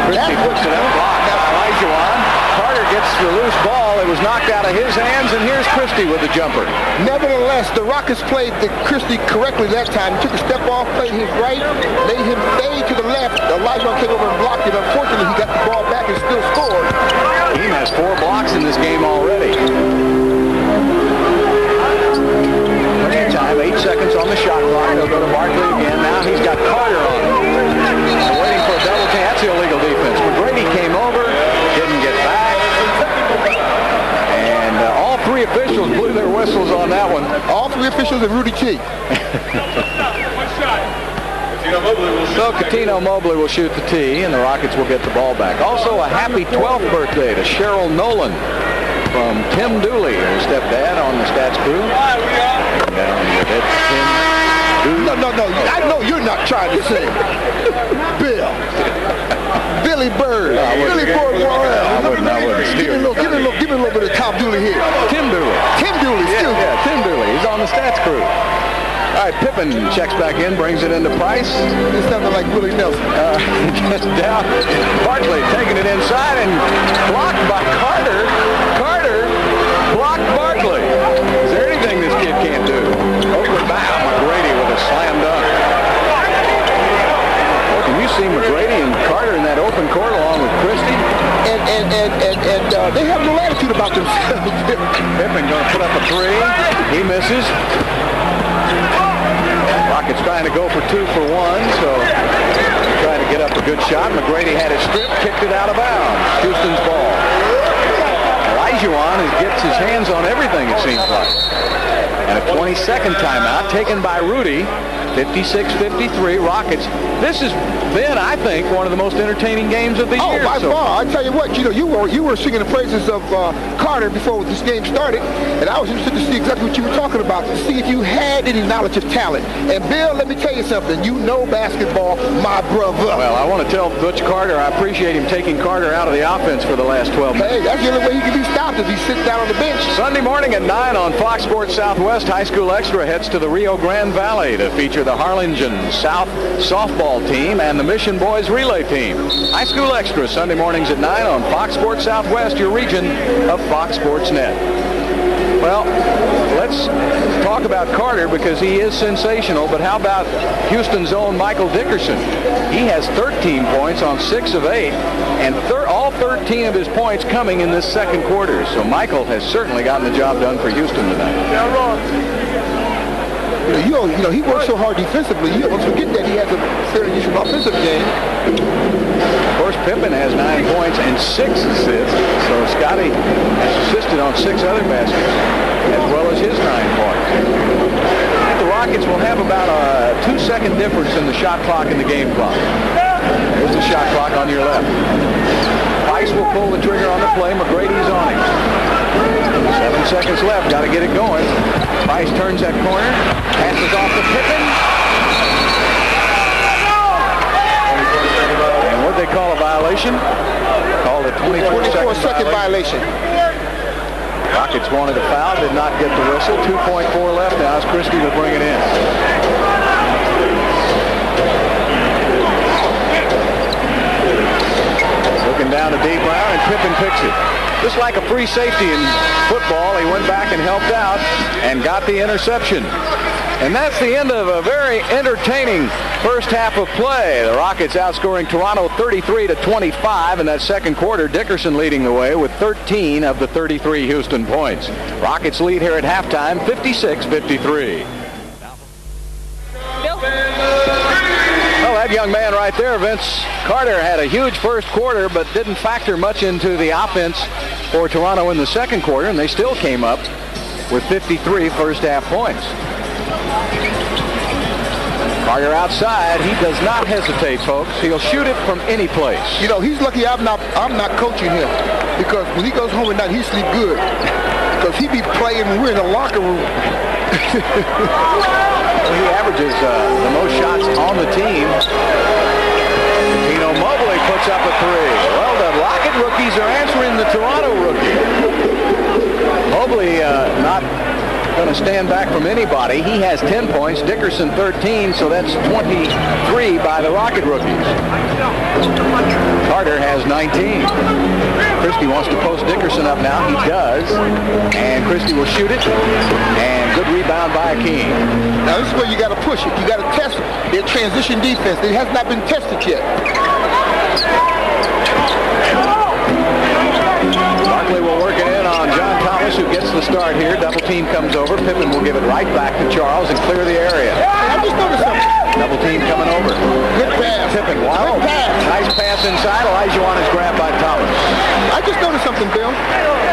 Christie puts it up, blocked by Olajuwon. Carter gets the loose ball. It was knocked out of his hands, and here's Christie with the jumper. Nevertheless, the Rockets played Christie correctly that time. He took a step off, played his right, made him fade to the left. Olajuwon came over and blocked it. Unfortunately, he got the ball back and still scored. He has 4 blocks in this game already. Plenty of time, 8 seconds on the shot clock. They'll go to Barkley again. Now he's got Carter on him. They're waiting for a double team. That's the illegal defense. McGrady came over, didn't get back. And all 3 officials blew their whistles on that one. All 3 officials and Rudy T. So Catino Mobley will shoot the tee, and the Rockets will get the ball back. Also, a happy 12th birthday to Cheryl Nolan from Tim Dooley, her stepdad on the stats crew. No. I know you're not trying to sing. Bill. Billy Bird. Billy Ford Morrell. Give me a little bit of Tom Dooley here. Tim Dooley. Tim Dooley, still. Yeah, Tim Dooley. He's on the stats crew. All right, Pippen checks back in, brings it into Price. It sounded like Willie Nelson. Gets down. Barkley taking it inside and blocked by Carter. Carter blocked Barkley. Is there anything this kid can't do? Over bound. McGrady with a slam dunk. Well, can you see McGrady and Carter in that open court along with Christie. And they have no attitude about themselves. Pippen going to put up a three. He misses. Rockets trying to go for 2 for 1, so trying to get up a good shot. McGrady had it stripped, kicked it out of bounds. Houston's ball. Olajuwon gets his hands on everything, it seems like. And a 20-second timeout taken by Rudy. 56-53 Rockets. This has been, I think, one of the most entertaining games of the year. Oh, by far. I tell you what, you were singing the praises of Carter before this game started, and I was interested to see exactly what you were talking about, to see if you had any knowledge of talent. And Bill, let me tell you something. You know basketball, my brother. Well, I want to tell Butch Carter I appreciate him taking Carter out of the offense for the last 12 minutes. Hey, that's the only way he can be stopped if he sits down on the bench. Sunday morning at 9 on Fox Sports Southwest, High School Extra heads to the Rio Grande Valley to feature the Harlingen South softball team and the Mission Boys relay team. High School Extra, Sunday mornings at 9 on Fox Sports Southwest, your region of Fox Sports Net. Well, let's talk about Carter because he is sensational, but how about Houston's own Michael Dickerson? He has 13 points on 6 of 8, and all 13 of his points coming in this second quarter. So Michael has certainly gotten the job done for Houston tonight. You know, he works so hard defensively. You don't forget that he has a fairly decent offensive game. Of course, Pippen has 9 points and 6 assists. So Scotty has assisted on 6 other baskets, as well as his 9 points. The Rockets will have about a 2-second difference in the shot clock and the game clock. There's the shot clock on your left. Ice will pull the trigger on the play. McGrady's on him. 7 seconds left. Got to get it going. Price turns that corner. Passes off to Pippen. And what they call a violation? Called a 24-second violation. Rockets wanted a foul. Did not get the whistle. 2.4 left now as Christie will bring it in. Looking down to D. Brown, and Pippen picks it. Just like a free safety in football, he went back and helped out and got the interception. And that's the end of a very entertaining first half of play. The Rockets outscoring Toronto 33-25 in that second quarter. Dickerson leading the way with 13 of the 33 Houston points. Rockets lead here at halftime, 56-53. Well, that young man right there, Vince Carter, had a huge first quarter, but didn't factor much into the offense for Toronto in the second quarter, and they still came up with 53 first half points. Carter outside. He does not hesitate, folks. He'll shoot it from any place. You know, he's lucky I'm not coaching him, because when he goes home at night, he sleep good. Because he be playing when we're in the locker room. He averages the most shots on the team. Tino Mobley puts up a 3. Well, the Rocket rookies are answering the Toronto rookie. Mobley not going to stand back from anybody. He has 10 points. Dickerson 13, so that's 23 by the Rocket rookies. Carter has 19. Christie wants to post Dickerson up now. He does. And Christie will shoot it. And good rebound by Akeem. Now this is where you got to push it. You got to test their transition defense. It has not been tested yet. Barkley will work it in on John Thomas, who gets the start here. Double team comes over. Pippen will give it right back to Charles and clear the area. I just noticed something. Double team coming over. Good pass. Pippen, wow. Good pass. Nice pass inside. Olajuwon is grabbed by Thomas. I just noticed something, Bill.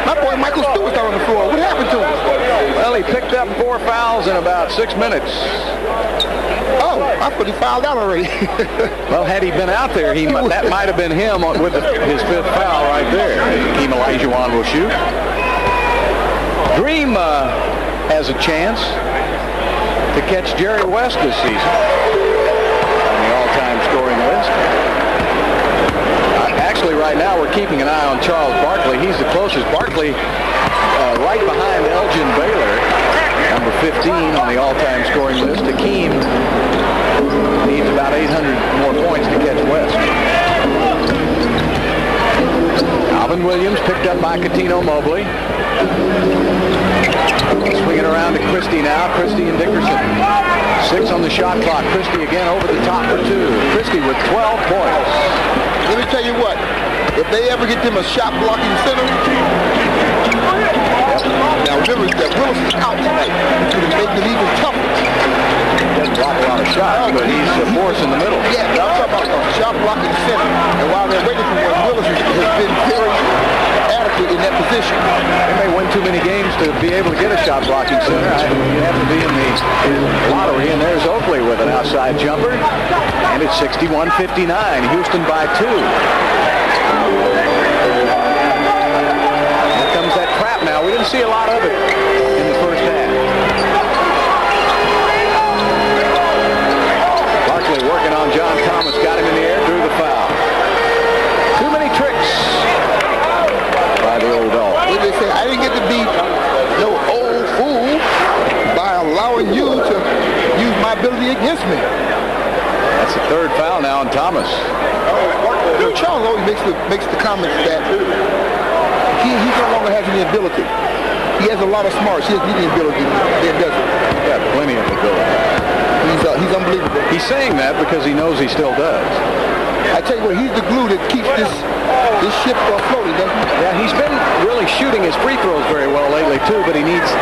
My boy Michael Stewart's out on the floor. What happened to him? Well, he picked up 4 fouls in about 6 minutes. Oh, I thought he fouled out already. Well, had he been out there, that might have been him with his 5th foul right there. Akeem Olajuwon will shoot. Dream has a chance to catch Jerry West this season on the all-time scoring list. Actually, right now, we're keeping an eye on Charles Barkley. He's the closest. Barkley right behind Elgin Baylor, number 15 on the all-time scoring list. Akeem needs about 800 more points to catch West. Alvin Williams picked up by Coutinho Mobley. Swing it around to Christie now. Christie and Dickerson 6 on the shot clock. Christie again over the top for 2. Christie with 12 points. Let me tell you what, if they ever get them a shot blocking center, now remember that Willis is out tonight. It's going to make them even tougher. Doesn't block a lot of shots, but he's a force in the middle. Yeah, but I'm talking about a shot blocking center. And while they're waiting for one, Willis has been very adequate in that position. They may win too many games to be able to get a shot blocking center. You have to be in the lottery, and there's Oakley with an outside jumper. And it's 61-59. Houston by 2. Here comes that trap now. We didn't see a lot of it in the first half. Barkley working on John Thomas. Got him in the air, drew the foul. Too many tricks by the old dog. What they say, I didn't get to be no old fool by allowing you to use my ability against me. That's the 3rd foul now on Thomas. You know, Charles always makes the comments that he no longer has any ability. He has a lot of smarts. He doesn't need any ability. Then doesn't. He's got plenty of ability. He's unbelievable. He's saying that because he knows he still does. I tell you what, he's the glue that keeps this ship floating, doesn't he? Yeah, he's been really shooting his free throws very well lately too, but he needs to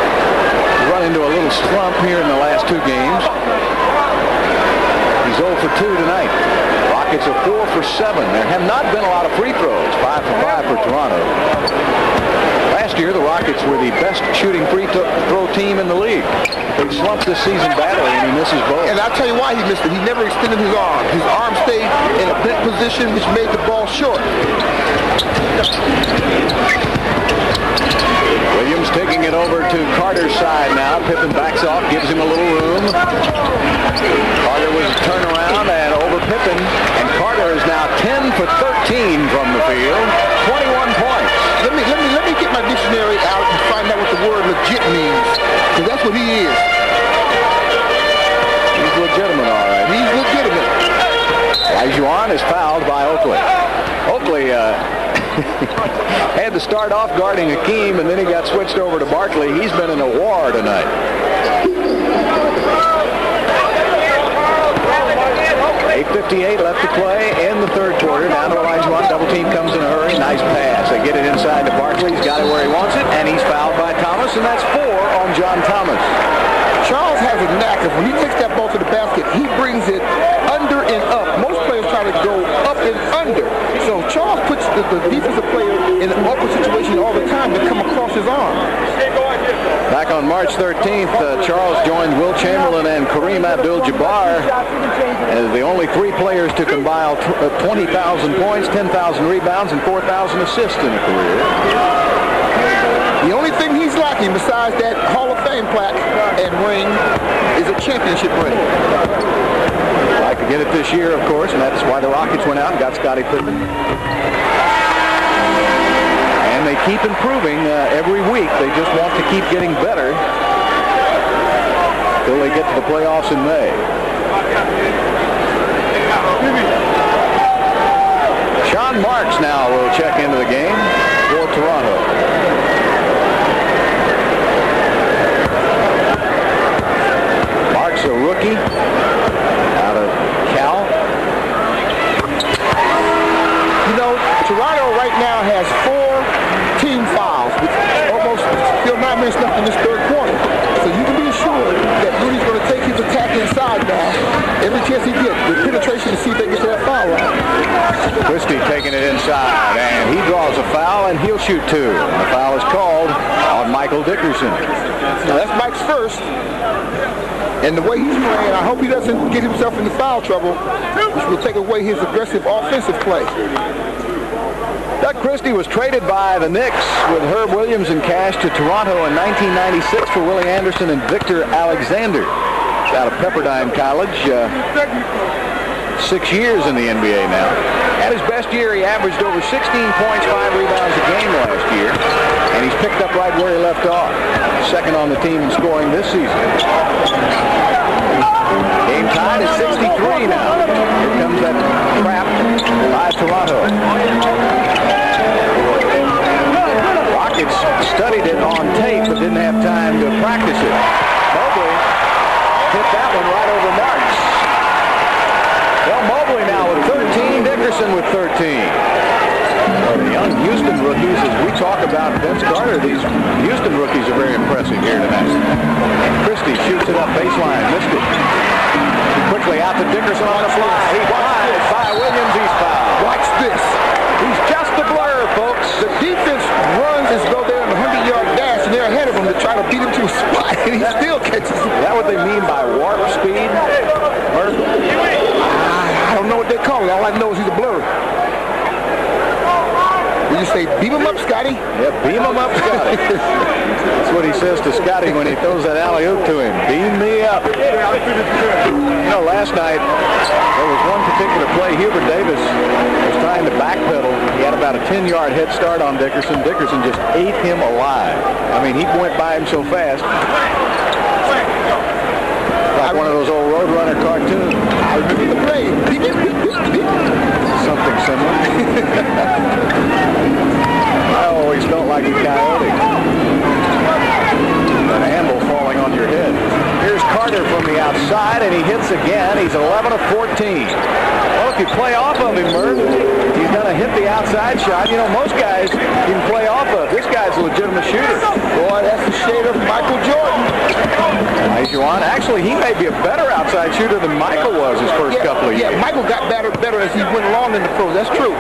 run into a little slump here in the last 2 games. He's 0 for 2 tonight. Rockets are 4 for 7. There have not been a lot of free throws. 5 for 5 for Toronto. Last year, the Rockets were the best shooting free throw team in the league. They slumped this season badly, and he misses both. And I'll tell you why he missed it. He never extended his arm. His arm stayed in a bent position, which made the ball short. Williams taking it over to Carter's side now. Pippen backs off, gives him a little room. Carter was a turnaround and over Pippen. And Carter is now 10 for 13 from the field. 21 points. Let me get my dictionary out and find out what the word legit means. Because that's what he is. He's legitimate, all right. He's legitimate. Ajuan is fouled by Oakley. Oakley had to start off guarding Hakeem, and then he got switched over to Barkley. He's been in a war tonight. 8:58 left to play in the 3rd quarter. Down to Olajuwon. Double team comes in a hurry. Nice pass. They get it inside to Barkley. He's got it where he wants it, and he's fouled by Thomas, and that's 4 on John Thomas. Charles has a knack of when he takes that ball to the basket, he brings it under and up. Most players try to go up and under. So Charles puts the defensive player in an awkward situation all the time to come across his arm. Back on March 13th, Charles joined Will Chamberlain and Kareem Abdul-Jabbar as the only 3 players to combine 20,000 points, 10,000 rebounds, and 4,000 assists in a career. The only thing he's lacking besides that Hall of Fame plaque and ring is a championship ring. I'd like to get it this year, of course, and that's why the Rockets went out and got Scottie Pippen. And they keep improving every week. They just want to keep getting better until they get to the playoffs in May. Sean Marks now will check into the game for Toronto. Marks, a rookie out of Cal. You know, Toronto right now has 4 team fouls with almost still 9 minutes left in this 3rd quarter. So you can be assured that Rudy's going to take his attack inside now every chance he gets with penetration to see if they get to that foul line. Christie taking it inside, and he draws a foul, and he'll shoot 2. And the foul is called on Michael Dickerson. Now that's Mike's first. And the way he's playing, I hope he doesn't get himself into foul trouble, which will take away his aggressive offensive play. Doug Christie was traded by the Knicks with Herb Williams and cash to Toronto in 1996 for Willie Anderson and Victor Alexander. Out of Pepperdine College. 6 years in the NBA now. At his best year, he averaged over 16 points, 5 rebounds a game last year. And he's picked up right where he left off. 2nd on the team in scoring this season. Game tied at 63 now. Here comes that trap by Toronto. Rockets studied it on tape but didn't have time to practice it. Mobley hit that one right over Well, the young Houston rookies, as we talk about Vince Carter, these Houston rookies are very impressive here tonight. Christie shoots it up baseline, missed it. Quickly out to Dickerson on the fly. He flies by Williams. He's fouled. Watch this. He's just a blur, folks. The defense runs as though they're in a 100-yard dash, and they're ahead of him to try to beat him to a spot, and he still catches him. Is that what they mean by warp speed? I don't know what they call it. All I know is he's a blur. Will you say, beam him up, Scotty? Yeah, beam him up, Scotty. That's what he says to Scotty when he throws that alley-oop to him. Beam me up. You know, last night, there was one particular play. Hubert Davis was trying to backpedal. He had about a 10-yard head start on Dickerson. Dickerson just ate him alive. I mean, he went by him so fast. Like one of those old Roadrunner cartoons. I remember the play. Something similar. I always felt like a coyote. An anvil falling on your head. Here's Carter from the outside, and he hits again. He's 11 of 14. Well, if you play off of him, Murph, he's going to hit the outside shot. You know, most guys you can play off of. This guy's a legitimate shooter. Boy, that's the shade of Michael Jordan. Actually, he may be a better outside shooter than Michael was his first couple of years. Yeah, Michael got better as he went along in the pros. That's true.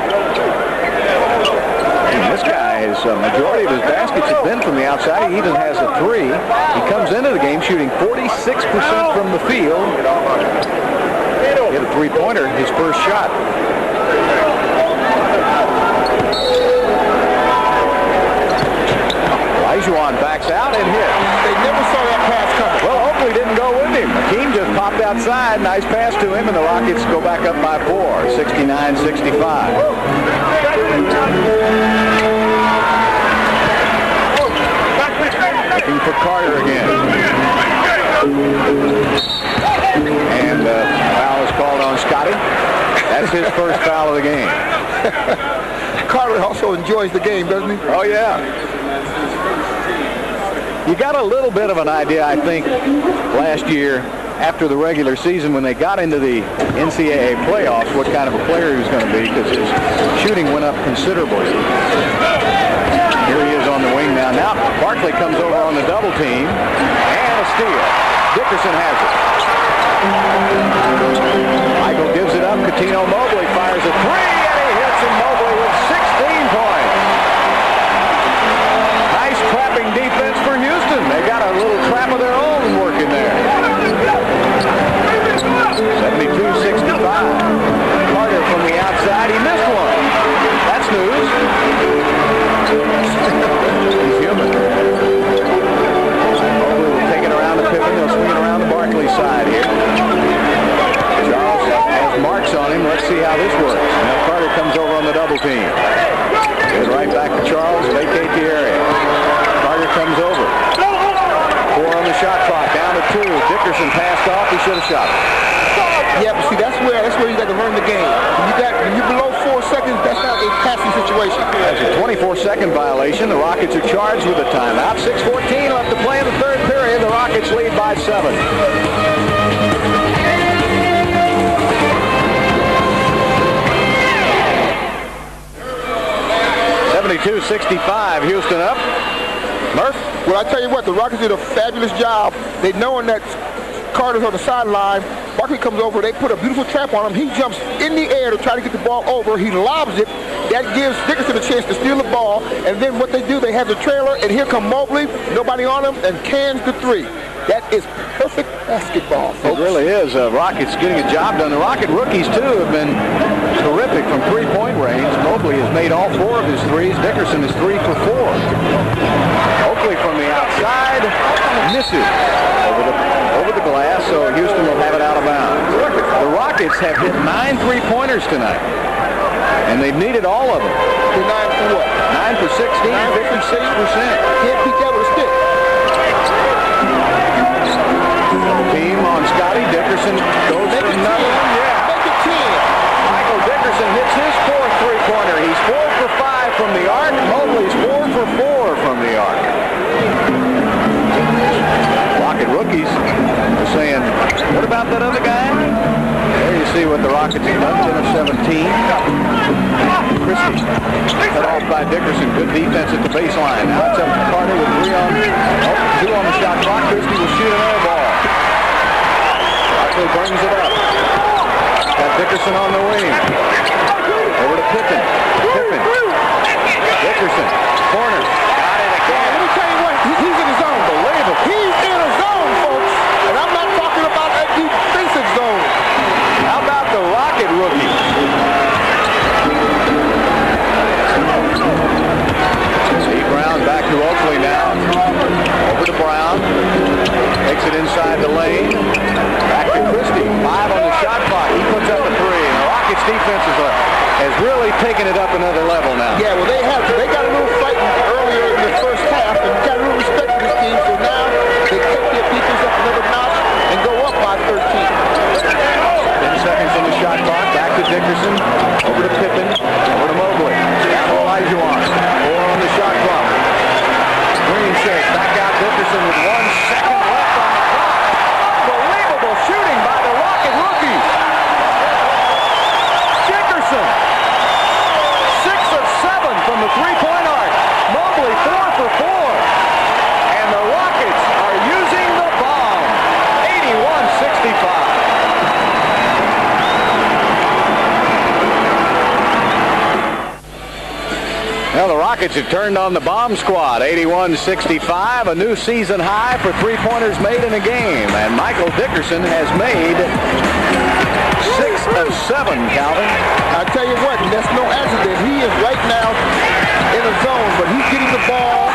And this guy, his majority of his baskets have been from the outside. He even has a three. He comes into the game shooting 46% from the field. Hit a three-pointer, his first shot. Olajuwon backs out and hits. They never saw that pass coming. Well, Oakley didn't go with him. Hakeem just popped outside. Nice pass to him, and the Rockets go back up by 4, 69-65. Looking for Carter again. And foul is called on Scotty. That's his first foul of the game. Carter also enjoys the game, doesn't he? Oh, yeah. You got a little bit of an idea, I think, last year after the regular season when they got into the NCAA playoffs, what kind of a player he was going to be, because his shooting went up considerably. Here he is on the wing now. Now Barkley comes over on the double team, and a steal. Dickerson has it. Michael gives it up. Coutinho Mobley fires a three, and he hits him. Mobley with 16 points. Nice trapping defense for Houston. They got a little trap of their own working there. 72-65. Carter from the outside. He missed one. That's news. He's human. Mobley will take it around the Pippen. He'll swing it around the Barkley side here. Charles has marks on him. Let's see how this works. Now Carter comes over on the double team. Goes right back to Charles. Vacate the area. Carter comes over. 4 on the shot clock. Down to 2. Dickerson passed off. He should have shot it. Yeah, but see, that's where you got to learn the game. When you're below 4 seconds, that's not a passing situation. That's a 24-second violation. The Rockets are charged with a timeout. 6:14 left to play in the third period. The Rockets lead by 7. 72-65, Houston up. Murph? Well, I tell you what, the Rockets did a fabulous job. They knowing that Carter's on the sideline. Barkley comes over. They put a beautiful trap on him. He jumps in the air to try to get the ball over. He lobs it. That gives Dickerson a chance to steal the ball. And then what they do, they have the trailer, and here come Mobley, nobody on him, and cans the three. That is perfect basketball, folks. It really is. Rockets getting a job done. The Rocket rookies, too, have been terrific from three-point range. Mobley has made all 4 of his threes. Dickerson is 3 for 4. Oakley from the outside misses over the glass, so Houston will have it out of bounds. The Rockets have hit 9 3-pointers tonight, and they've needed all of them. 9 for what? 9 for 16, 56%. Can't beat that with a stick. Team on Scotty. Dickerson goes for another one. Yeah. Make it 10. Michael Dickerson hits his 4th three-pointer. He's 4 for 5 from the arc. Mobley's 4 for 4 from the arc. Rocket rookies are saying, what about that other guy? There you see what the Rockets have done, 10 of 17. Christie. Cut off by Dickerson. Good defense at the baseline. Now it's up to Carter with 2 on the shot clock. Christie will shoot an air ball. Barkley brings it up. Got Dickerson on the wing. Over to Pippen. Dickerson. Corner. Got it again. Let me tell you what, he's in his zone. Unbelievable. He's in a zone, folks. And I'm not talking about a defensive zone. How about the Rocket rookie? See Brown back to Oakley now. Over to Brown. Takes it inside the lane. Back to Christie. 5 on the shot clock. He puts up a 3. And the Rockets defense has really taken it up another level now. Yeah, well, they have to. They got a little fighting earlier in the first half, and got a little respect for this team. So now they take their defense up another notch and go up by 13. 10 seconds on the shot clock. Back to Dickerson. Over to Pippen. Over to Mobley. Down to Olajuwon. 4 on the shot clock. Green shake. Back out Dickerson with 1 second left on the clock. Unbelievable shooting by the Rocket rookies. Dickerson. 6 of 7 from the three-point arc. Mobley 4 for 4. And the Rockets are using the bomb. 81-65. Now the Rockets have turned on the bomb squad. 81-65, a new season high for three-pointers made in a game. And Michael Dickerson has made 6 of 7, Calvin. I tell you what, that's no accident. He is right now in a zone, but he's getting the ball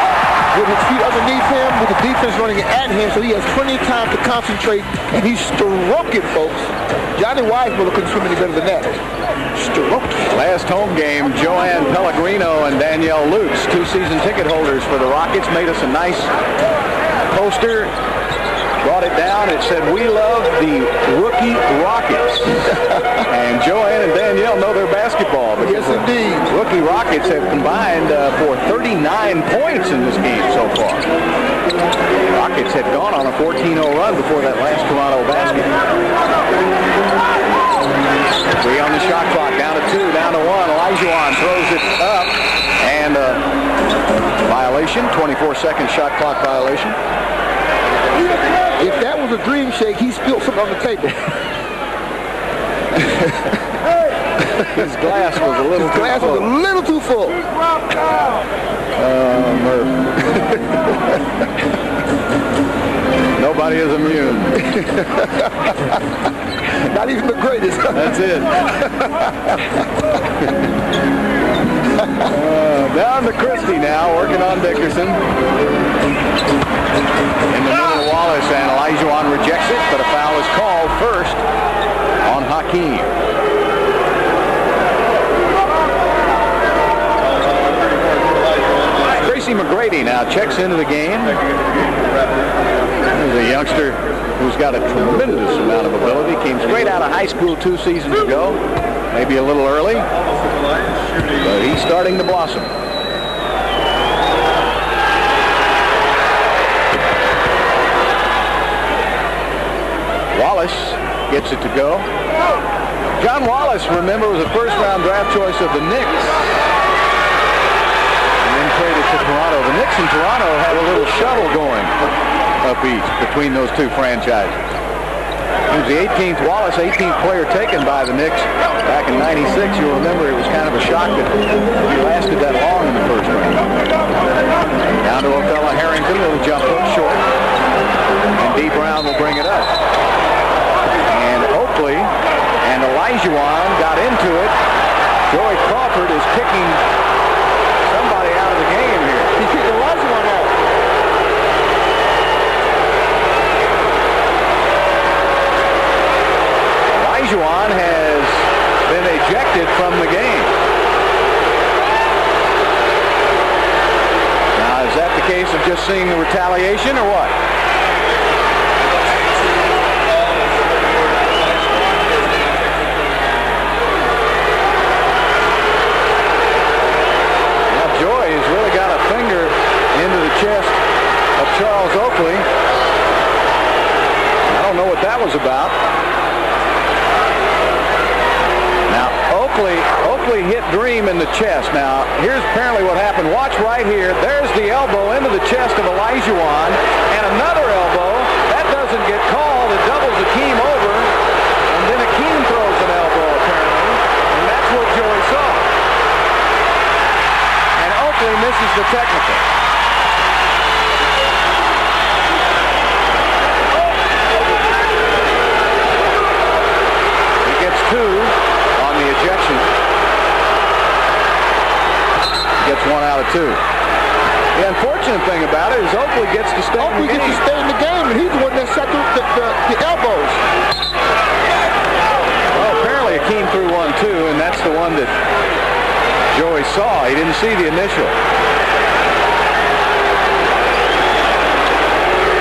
with his feet underneath him, with the defense running at him, so he has plenty of time to concentrate, and he's stroking, folks. Johnny Weismuller couldn't swim any better than that. Stroking. Last home game, Joanne Pellegrino and Danielle Lutz, 2 season ticket holders for the Rockets, made us a nice poster. Brought it down. It said, "We love the rookie Rockets." And Joanne and Danielle know their basketball. Yes, indeed. Rookie Rockets have combined for 39 points in this game so far. Rockets had gone on a 14-0 run before that last Toronto basket. 3 on the shot clock. Down to 2, down to 1. Olajuwon throws it up. And violation, 24-second shot clock violation. If that was a dream shake, he spilled something on the table. His glass was a little too full. Murph. Nobody is immune. Not even the greatest. That's it. Down to Christie now, working on Dickerson. In the middle of Wallace, and Olajuwon rejects it, but a foul is called first on Hakeem. Tracy McGrady now checks into the game. There's a youngster who's got a tremendous amount of ability. Came straight out of high school 2 seasons ago. Maybe a little early, but he's starting to blossom. Wallace gets it to go. John Wallace, remember, was a first-round draft choice of the Knicks. And then traded to Toronto. The Knicks and Toronto had a little shuttle going up east between those 2 franchises. He was the 18th, Wallace, 18th player taken by the Knicks back in '96. You'll remember it was kind of a shock that he lasted that long in the first round. Down to a fella Harrington, little jump hook short. And D. Brown will bring it up. And Oakley and Olajuwon got into it. Joey Crawford is kicking somebody out of the game here. He kicked Olajuwon out. Olajuwon has been ejected from the game. Now, is that the case of just seeing the retaliation or what? Now, Joy has really got a finger into the chest of Charles Oakley. I don't know what that was about. Oakley hit Dream in the chest. Now, here's apparently what happened. Watch right here. There's the elbow into the chest of Olajuwon, and another elbow. That doesn't get called. It doubles Akeem over, and then Akeem throws an elbow, apparently, and that's what Joey saw. And Oakley misses the technical. He gets 2 on the ejection. Gets 1 out of 2. The unfortunate thing about it is Oakley gets to stay in the game. Oakley gets to stay in the game, and he's the one that shot the elbows. Well, apparently Akeem threw 1 too, and that's the one that Joey saw. He didn't see the initial.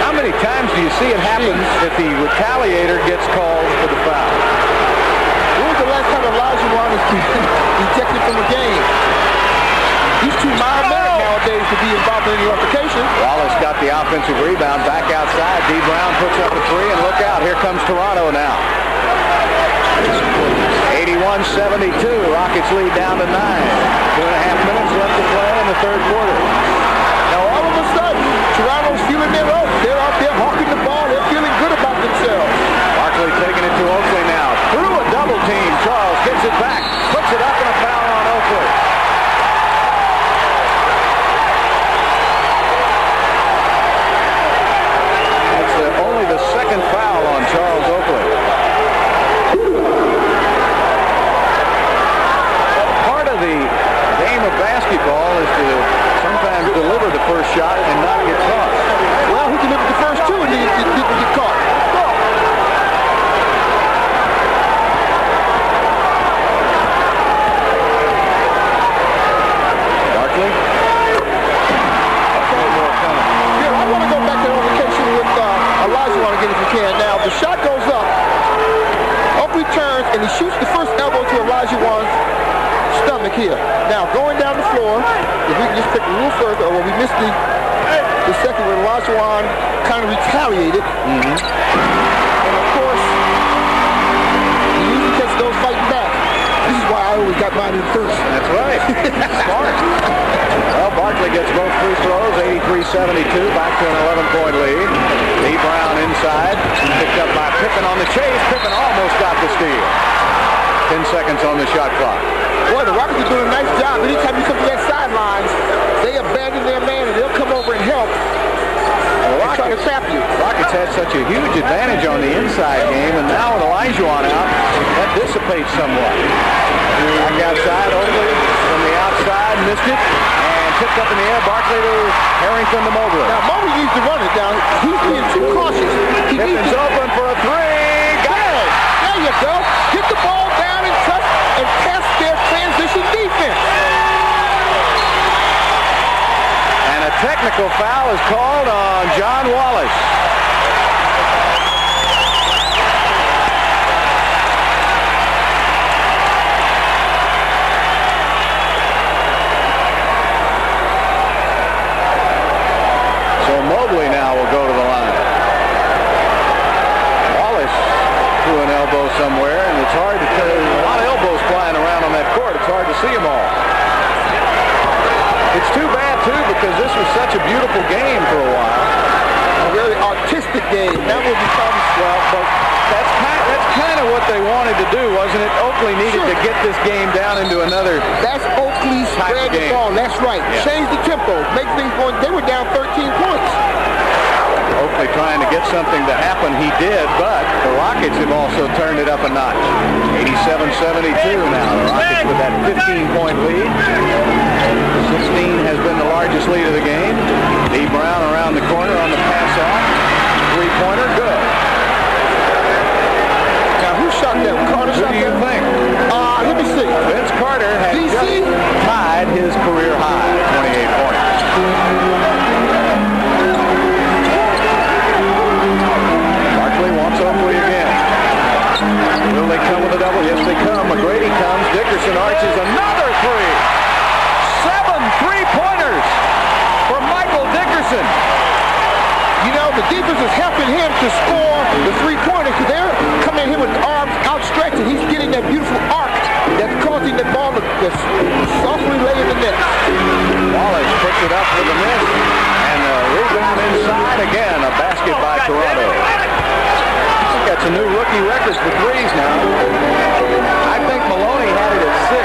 How many times do you see it happen if the retaliator gets called for the foul? When was the last time Olajuwon was ejected from a game? He's too mild-mannered nowadays to be involved in any altercation. Wallace got the offensive rebound back outside. D. Brown puts up a 3, and look out, here comes Toronto now. 81-72, Rockets lead down to 9. 2.5 minutes left to play in the third quarter. Now all of a sudden, Toronto's feeling their own. They're out there hawking the ball. They're feeling good about themselves. Barkley taking it to Oakley now. Through a double team. Charles gets it back. Puts it up and a foul on Oakley. Only the second foul on Charles Oakley. Part of the game of basketball is to sometimes deliver the first shot and not get caught. Well, he delivered the first 2 and he didn't get caught. Barkley. Here, I want to go back to the altercation with Olajuwon again if you can. Now, the shot goes up. Oakley turns and he shoots the first elbow to Olajuwon's stomach here. Now, going down the floor, if we can just pick a little further, well, we missed the second when Olajuwon kind of retaliated. And of course, he usually catches those fighting back. This is why I always got mine in first. That's right. Smart. Well, Barkley gets both free throws, 83-72, back to an 11-point lead. D. Brown inside, picked up by Pippen on the chase. Pippen almost got the steal. 10 seconds on the shot clock. Boy, the Rockets are doing a nice job. Anytime you come to that sidelines, they abandon their man and they'll come over and help. They're trying to trap you. Rockets had such a huge advantage on the inside game, and now with Olajuwon out, that dissipates somewhat. Back outside, Oakley from the outside, missed it, and tipped up in the air. Barkley to Harrington to Mobley. Now, Mobley needs to run it down. He's being too cautious. Pippen's open for a 3. Got it! There you go. Get the ball down and touch and test their transition defense. And a technical foul is called on John Wallace. So Mobley now will go to the line. Wallace threw an elbow somewhere, and it's hard to tell. A lot of elbows flying around on that court. It's hard to see them all. It's too bad, too, because this was such a beautiful game for a while. A very artistic game. That will become, well, but that's kind of what they wanted to do, wasn't it? Oakley needed to get this game down into another. That's Oakley's spread the ball. That's right. Yeah. Change the tempo. Make things going. They were down 13 points. Oakley trying to get something to happen. He did, but the Rockets have also turned it up a notch. 87-72 now. The Rockets with that 15-point lead. 16 has been the largest lead of the game. D. Brown around the corner on the pass off. Three-pointer, good. Now, who shot that? Carter shot that? Who do you think? Let me see. Vince Carter has DC? just tied his career high, 28 points. Barkley wants Oakley again. Will they come with a double? Yes, they come. McGrady comes. Dickerson arches another just softly lay in the net. Wallace puts it up with a miss. And a rebound inside again. A basket by Toronto. I think that's a new rookie record for threes now. I think Maloney had it at 6.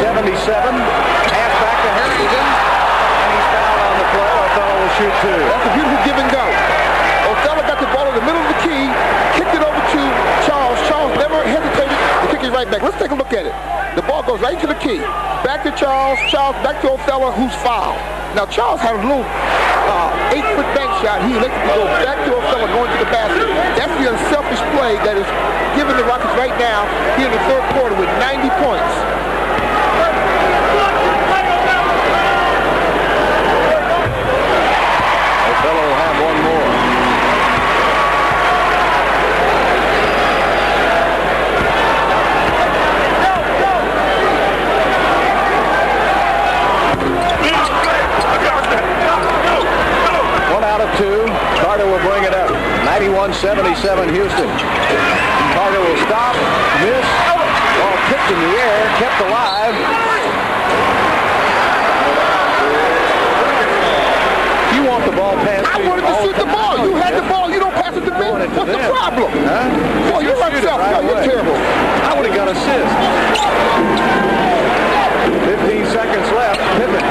90-77. Pass back to Harrington. And he's fouled on the play. Othello will shoot 2. That's a beautiful give and go. Othello got the ball in the middle of the key, kicked it over to Charles. Charles never hesitated to kick it right back. Let's take a look at it. The ball goes right to the key. Back to Charles. Charles back to Othello, who's fouled. Now Charles had a little 8-foot bank shot. He elected to go back to Othello going to the basket. That's the unselfish play that is giving the Rockets right now here in the third quarter with 90 points. Othello will have one more. Two. Carter will bring it up. 91-77 Houston. Carter will stop, miss, ball tipped in the air, kept alive. You want the ball passed to you? I wanted to shoot the ball. You had the ball. You don't pass it to me. What's the problem? Huh? Boy, you're like yourself. You're terrible. I would have got assist. 15 seconds left. Pippen.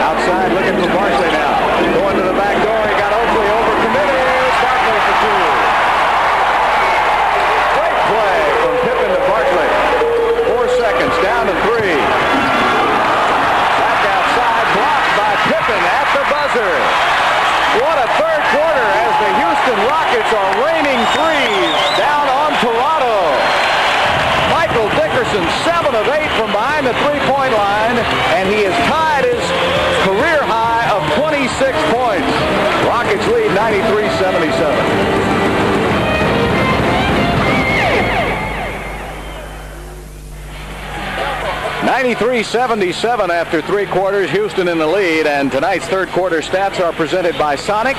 Outside looking for Barkley now. Going to the back door. He got Oakley overcommitted. Barkley for 2. Great play from Pippen to Barkley. 4 seconds. Down to 3. Back outside. Blocked by Pippen at the buzzer. What a third quarter as the Houston Rockets are raining threes down on Toronto. Michael Dickerson, 7 of 8 from behind the three-point line, and he has tied his career high of 26 points. Rockets lead 93-77. 93-77 after 3 quarters. Houston in the lead, and tonight's third quarter stats are presented by Sonic.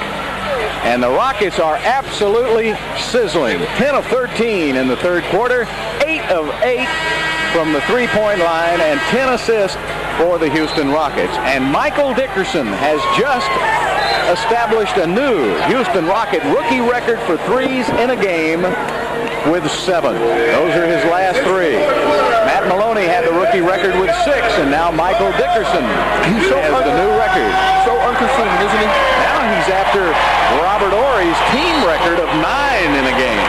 And the Rockets are absolutely sizzling. 10 of 13 in the third quarter, 8 of 8 from the three-point line, and 10 assists for the Houston Rockets. And Michael Dickerson has just established a new Houston Rocket rookie record for threes in a game with 7. Those are his last 3. Matt Maloney had the rookie record with 6, and now Michael Dickerson has the new record. So unconsuming, isn't he? Now he's after Robert Ory's team record of 9 in a game.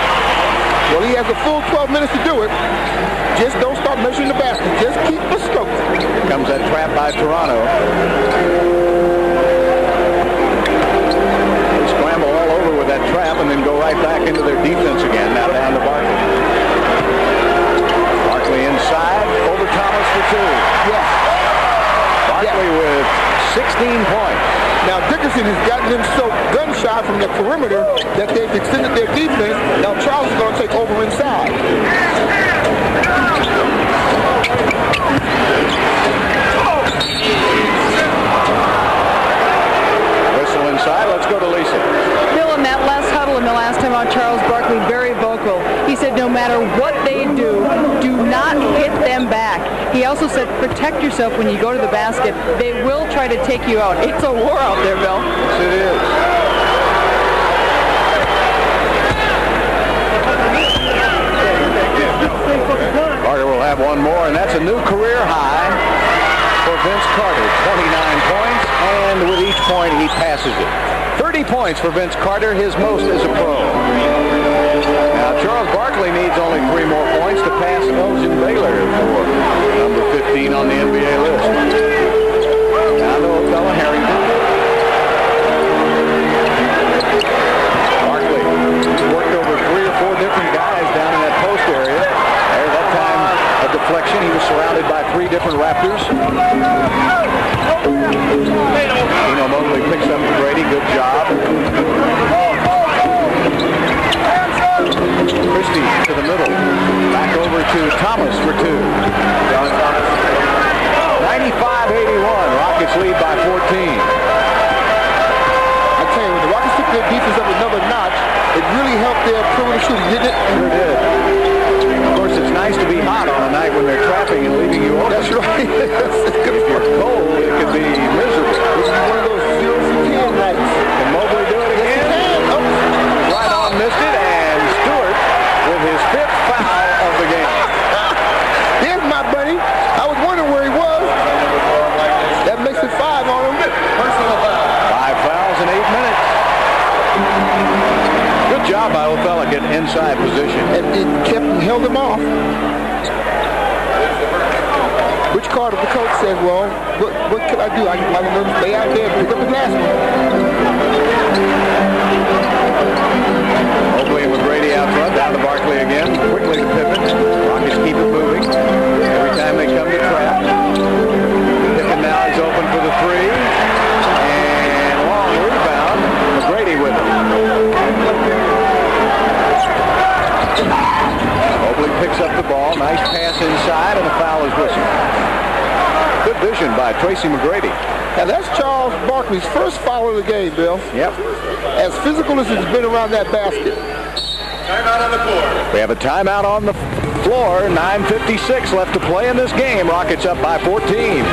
Well, he has a full 12 minutes to do it. Just don't start measuring the basket. Just keep the stroke. Here comes that trap by Toronto. They scramble all over with that trap and then go right back into their defense again. Now down to Barkley. Barkley inside, over Thomas for 2. Yes. Barkley with 16 points. Now Dickerson has gotten them so gun-shy from the perimeter that they've extended their defense. Now Charles is going to take over inside. Whistle inside. Let's go to Lisa. Bill, in that last huddle in the last time on Charles Barkley, very vocal. He said no matter what they do, do not hit them back. He also said protect yourself when you go to the basket. They will try to take you out. It's a war out there, Bill. Yes, it is. Carter will have one more, and that's a new career high for Vince Carter. 29 points, and with each point he passes it. 30 points for Vince Carter, his most as a pro. Now Charles Barkley needs only 3 more points to pass Elgin Baylor for number 15 on the NBA list. Now to Othello Harrington. Barkley worked over 3 or 4 different guys down in that post area. There, that time a deflection. He was surrounded by 3 different Raptors. Dino Mobley picks up Brady. Good job. Christie to the middle. Back over to Thomas for 2. 95-81. Rockets lead by 14. I tell you, when the Rockets took their defense up another notch, It really helped their perimeter shooting, didn't it? Sure did. Of course, it's nice to be hot on a night when they're trapping and leaving you open. That's right. If you're cold, it could be miserable. This is one of those 0 for 10 nights. Can Mobley do it again? Right on, missed it, and Stewart with his 5th foul of the game. Here's my buddy. I was wondering where he was. That makes it 5 on him. 5 fouls in 8 minutes. Good job by O'Fella getting inside position. And it held him off. Which Carter, the coach, said, well, what can I do? I can let him stay out there and pick up the last one. Mobley and McGrady out front, down to Barkley again. Quickly to Pippen. Rockets keep it moving. Every time they come to trap. Pippen now is open for the 3. And long rebound. McGrady with it. Mobley picks up the ball. Nice pass inside, and a foul is whistled. Good vision by Tracy McGrady. Now that's Charles Barkley's first foul of the game, Bill. Yep. As physical as it's been around that basket. Timeout on the floor. We have a timeout on the floor. 9:56 left to play in this game. Rockets up by 14.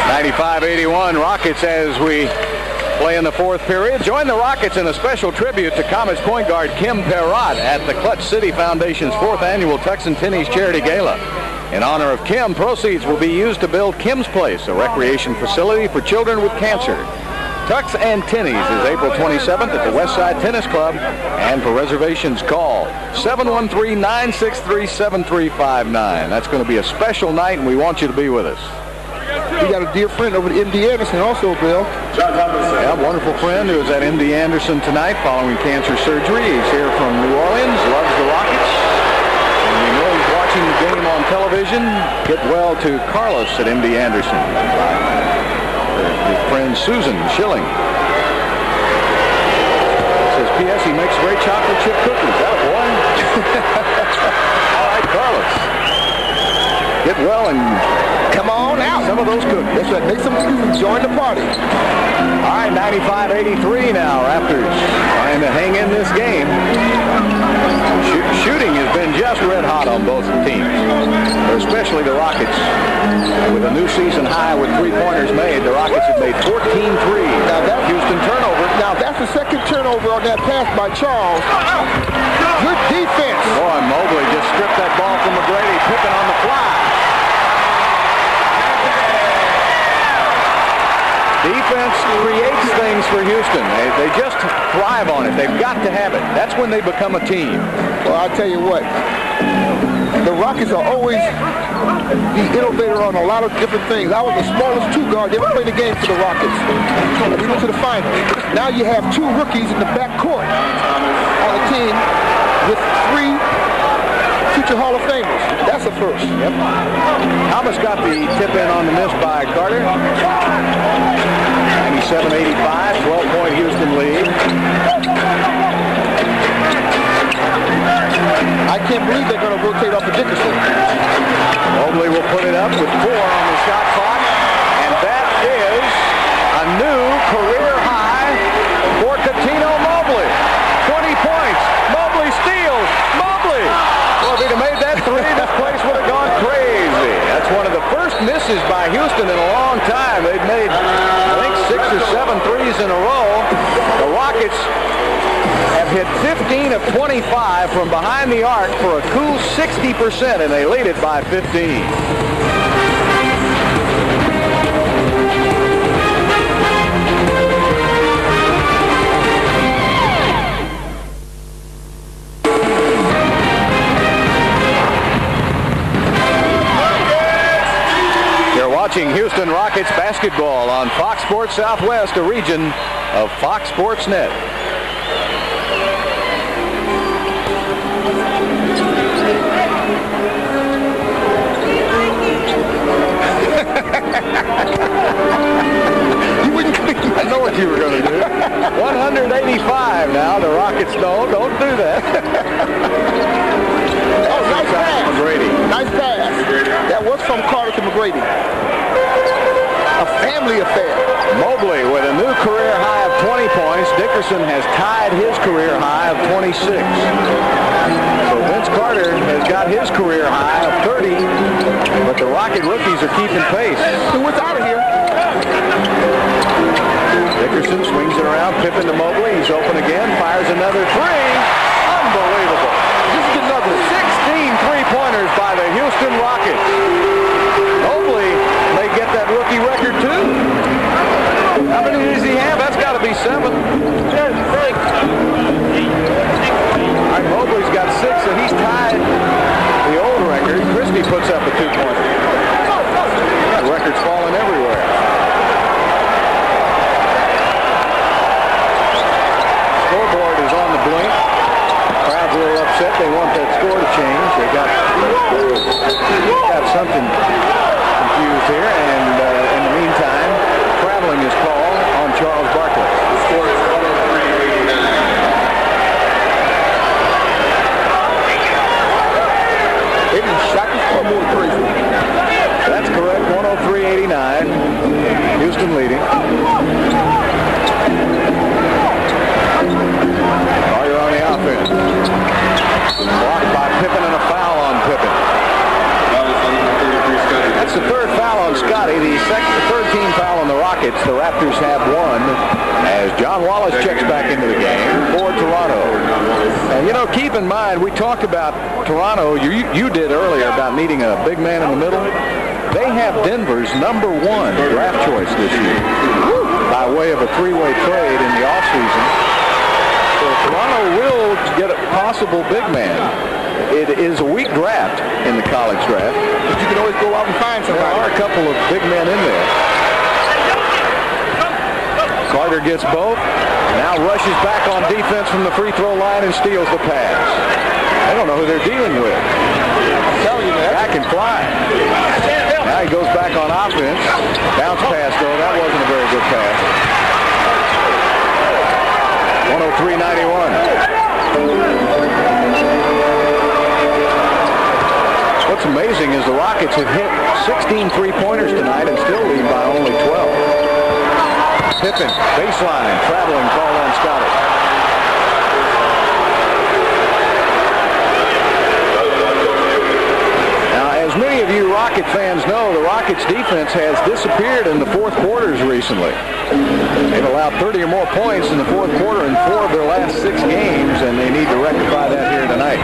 95-81 Rockets as we play in the 4th period. Join the Rockets in a special tribute to Comets point guard Kim Perrott at the Clutch City Foundation's 4th annual Texan Tennies Charity Gala. In honor of Kim, proceeds will be used to build Kim's Place, a recreation facility for children with cancer. Tux and Tennies is April 27th at the Westside Tennis Club, and for reservations call 713-963-7359. That's going to be a special night, and we want you to be with us. We got a dear friend over at MD Anderson also, Bill. Yeah, a wonderful friend who is at MD Anderson tonight following cancer surgery. He's here from New Orleans, loves the Rockets. And we know he's watching the game on television. Get well to Carlos at MD Anderson. His friend Susan Schilling. Says, P.S. he makes great chocolate chip cookies. That boy. All right, Carlos. Get well and come on out. Some of those cookies. That's right. Make some cookies. Join the party. All right, 95-83 now. Raptors trying to hang in this game. Shooting has been just red hot on both teams, especially the Rockets. With a new season high with 3-pointers made, the Rockets have made 14 threes. Now that Houston turnover. Now that's the second turnover on that pass by Charles. Good defense. Boy, Mobley just stripped that ball from McGrady. Pippen on the fly. Defense creates things for Houston. They just thrive on it. They've got to have it. That's when they become a team. Well, I'll tell you what. The Rockets are always the innovator on a lot of different things. I was the smallest 2 guard that ever played a game for the Rockets. We went to the final. Now you have 2 rookies in the backcourt on the team with 3 future Hall of Famers. That's a first. Yep. Thomas got the tip in on the miss by Carter. 97-85, 12-point Houston lead. I can't believe they're going to rotate off of Dickerson. Mobley will put it up with 4 on the shot clock, and that is a new career high for Coutinho Mobley. 20 points. Mobley steals. Mobley. Well, if he'd have made that 3, this place would have gone crazy. That's one of the first misses by Houston in a long time. They'd made, I think, 6 or 7 threes in a row. The Rockets have hit 15 of 25 from behind the arc for a cool 60%, and they lead it by 15. Watching Houston Rockets basketball on Fox Sports Southwest, a region of Fox Sports Net. I know what you were going to do. 185 now. The Rockets don't do that. Oh, nice pass. McGrady. Nice pass. That was from Carter to McGrady. a family affair. Mobley with a new career high of 20 points. Dickerson has tied his career high of 26. So Vince Carter has got his career high of 30, but the Rocket rookies are keeping pace. So what's out of here? Dickerson swings it around. Pippen to Mobley. He's open again. Fires another three. Unbelievable. This is another 16 three-pointers by the Houston Rockets. Mobley may get that rookie record too. How many does he have? That's got to be 7. All right, Mobley's got 6, so he's tied the old record. Christie puts up a 2-pointer. That record's falling everywhere. Scoreboard is on the blink. Crowd's a little upset. They want that score to change. They got something confused here, and in the meantime, traveling is called on Charles Barkley. The score is 103-89. They didn't shot the score more crazy. That's correct. 103-89. Houston leading. Carter on the offense. Blocked by Pippen and a foul on Pippen. That's the third foul on Scotty. The third team foul on the Rockets. The Raptors have 1 as John Wallace checks back into the game for Toronto. And, you know, keep in mind, we talked about Toronto. You did earlier about needing a big man in the middle. They have Denver's number 1 draft choice this year by way of a 3-way trade in the offseason. So Toronto will get a possible big man. It is a weak draft in the college draft. But you can always go out and find somebody. There are a couple of big men in there. Carter gets both. Now rushes back on defense from the free throw line and steals the pass. I don't know who they're dealing with. I'm telling you, man. Back and fly. Now he goes back on offense. Bounce pass, though. That wasn't a very good pass. 103-91. What's amazing is the Rockets have hit 16 three-pointers tonight and still lead by only 12. Pippen, baseline, traveling call on Scotty. Now, as many of you Rocket fans know, the Rockets defense has disappeared in the fourth quarters recently. They've allowed 30 or more points in the fourth quarter in 4 of their last 6 games, and they need to rectify that here tonight.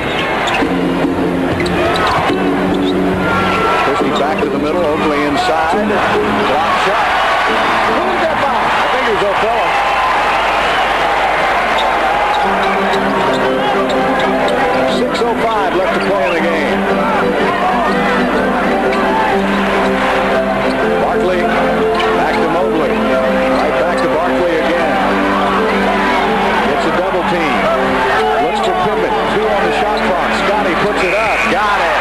Christie back to the middle, Oakley inside. Block shot. Who was that by? I think it was O'Fella. .6:05 left to play in the game. Barkley back to Mobley. Right back to Barkley again. Gets a double team. Looks for Pippen. 2 on the shot clock. Scotty puts it up. Got it.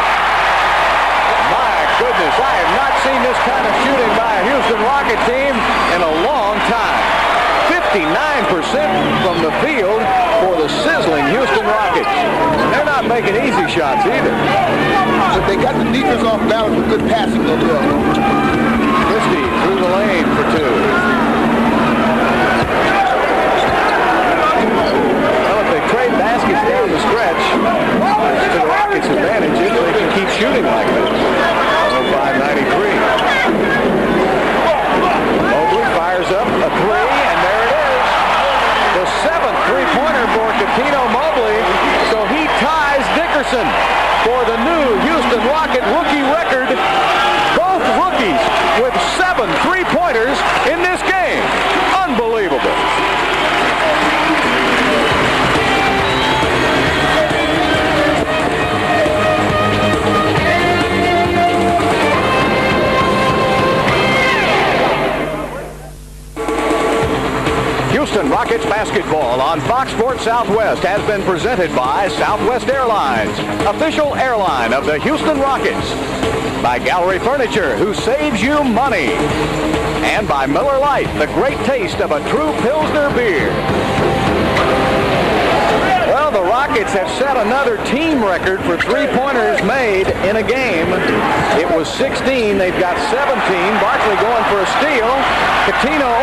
My goodness, I have not seen this kind of shooting by a Houston Rocket team in a long time. 59% from the field for the sizzling Houston Rockets. They're not making easy shots either. But they got the defense off balance with good passing up there. Christie through the lane for 2. Well, if they trade baskets down the stretch, it's to the Rockets' advantage if they can keep shooting like this. 105-93. Mobley fires up a 3, and there it is. The 7th three-pointer for Coutinho Mobley, so he ties Dickerson for the new Houston Rocket rookie record. Both rookies with 7 three-pointers in this game. Unbelievable. Houston Rockets basketball on Fox Sports Southwest has been presented by Southwest Airlines, official airline of the Houston Rockets. By Gallery Furniture, who saves you money. And by Miller Lite, the great taste of a true Pilsner beer. Well, Well, the Rockets have set another team record for three-pointers made in a game. It was 16. They've got 17. Barkley going for a steal. Coutinho,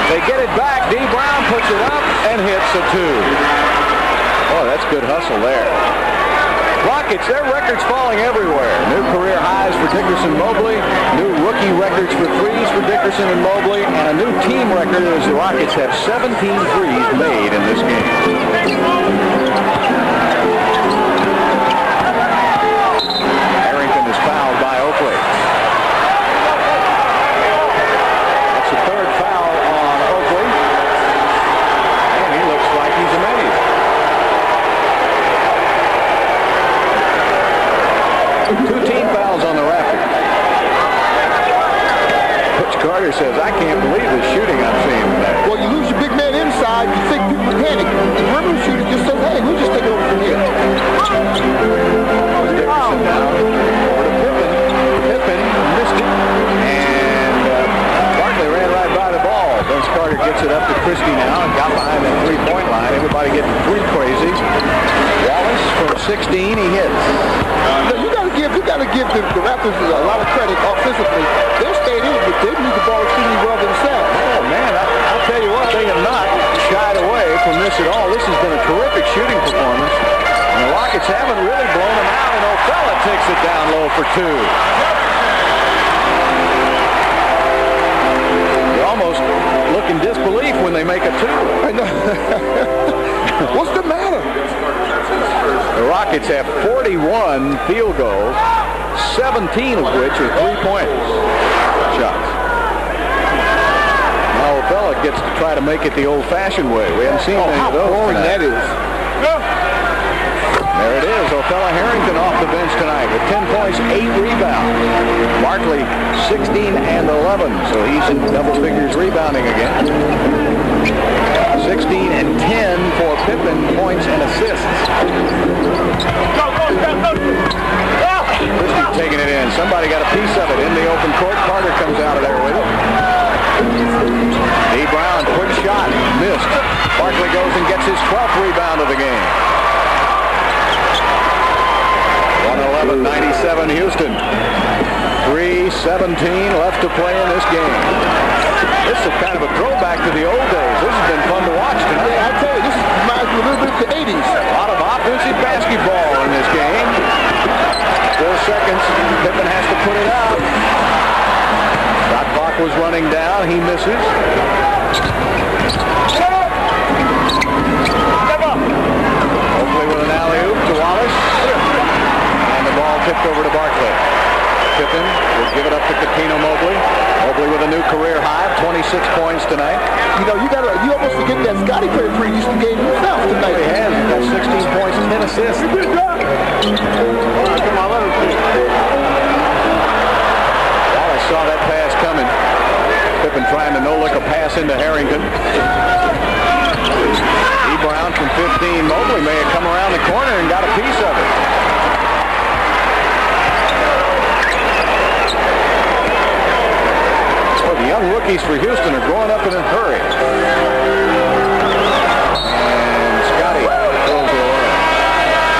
they get it back. D. Brown puts it up and hits a two. Oh, that's good hustle there. Rockets, their record's falling everywhere. New career highs for Dickerson Mobley, new rookie records for threes for Dickerson and Mobley, and a new team record as the Rockets have 17 threes made in this game. Harrington is fouled by Oakley. That's the third foul on Oakley, and he looks like he's amazed. Two team fouls on the Raptors. Coach Carter says, I can't believe the shooting I'm seeing today. Well, you lose your big man inside, you think people panic. The perimeter shooter just says, hey, we'll just take it over from here. Dickerson down over to Pippen. Pippen missed it. And Barkley ran right by the ball. Vince Carter gets it up to Christie now and got behind that three-point line. Everybody getting three crazy. Wallace from 16, he hits. You got to give the Raptors a lot of credit offensively. They're staying in, but they move the ball extremely well themselves. Oh, man, I'll tell you what, they have not shied away from this at all. This has been a terrific shooting performance. And the Rockets haven't really blown them out, and O'Fella takes it down low for two. You almost look in disbelief when they make a two. I know. What's the matter? The Rockets have 41 field goals, 17 of which are three-point shots. Now O'Fella gets to try to make it the old-fashioned way. We haven't seen any of those boring tonight. that is. There it is. O'Fella Harrington off the bench tonight with 10 points, 8 rebounds. Barkley 16 and 11, so he's in double figures rebounding again. 16 and 10 for Pippen, points and assists. Christie taking it in. Somebody got a piece of it in the open court. Carter comes out of there with it. D. Brown, quick shot, missed. Barkley goes and gets his 12th rebound of the game. 111-97 Houston. 3:17 left to play in this game. This is kind of a throwback to the old days. This has been fun to watch tonight. Yeah, I tell you, this reminds me a little bit of the 80s. A lot of offensive basketball in this game. 4 seconds. Pippen has to put it out. Shot clock was running down. He misses. Oakley with an alley-oop to Wallace. And the ball tipped over to Barkley. Pippen will give it up to Coutinho Mobley. Mobley with a new career high of 26 points tonight. You know, you almost forget that Scotty played a pretty decent game himself tonight. He has. He's got 16 points, 10 assists. Wallace saw that pass coming. Pippen trying to no-look a pass into Harrington. D. Brown from 15. Mobley may have come around the corner and got a piece of it. The young rookies for Houston are growing up in a hurry. And Scotty throws it away.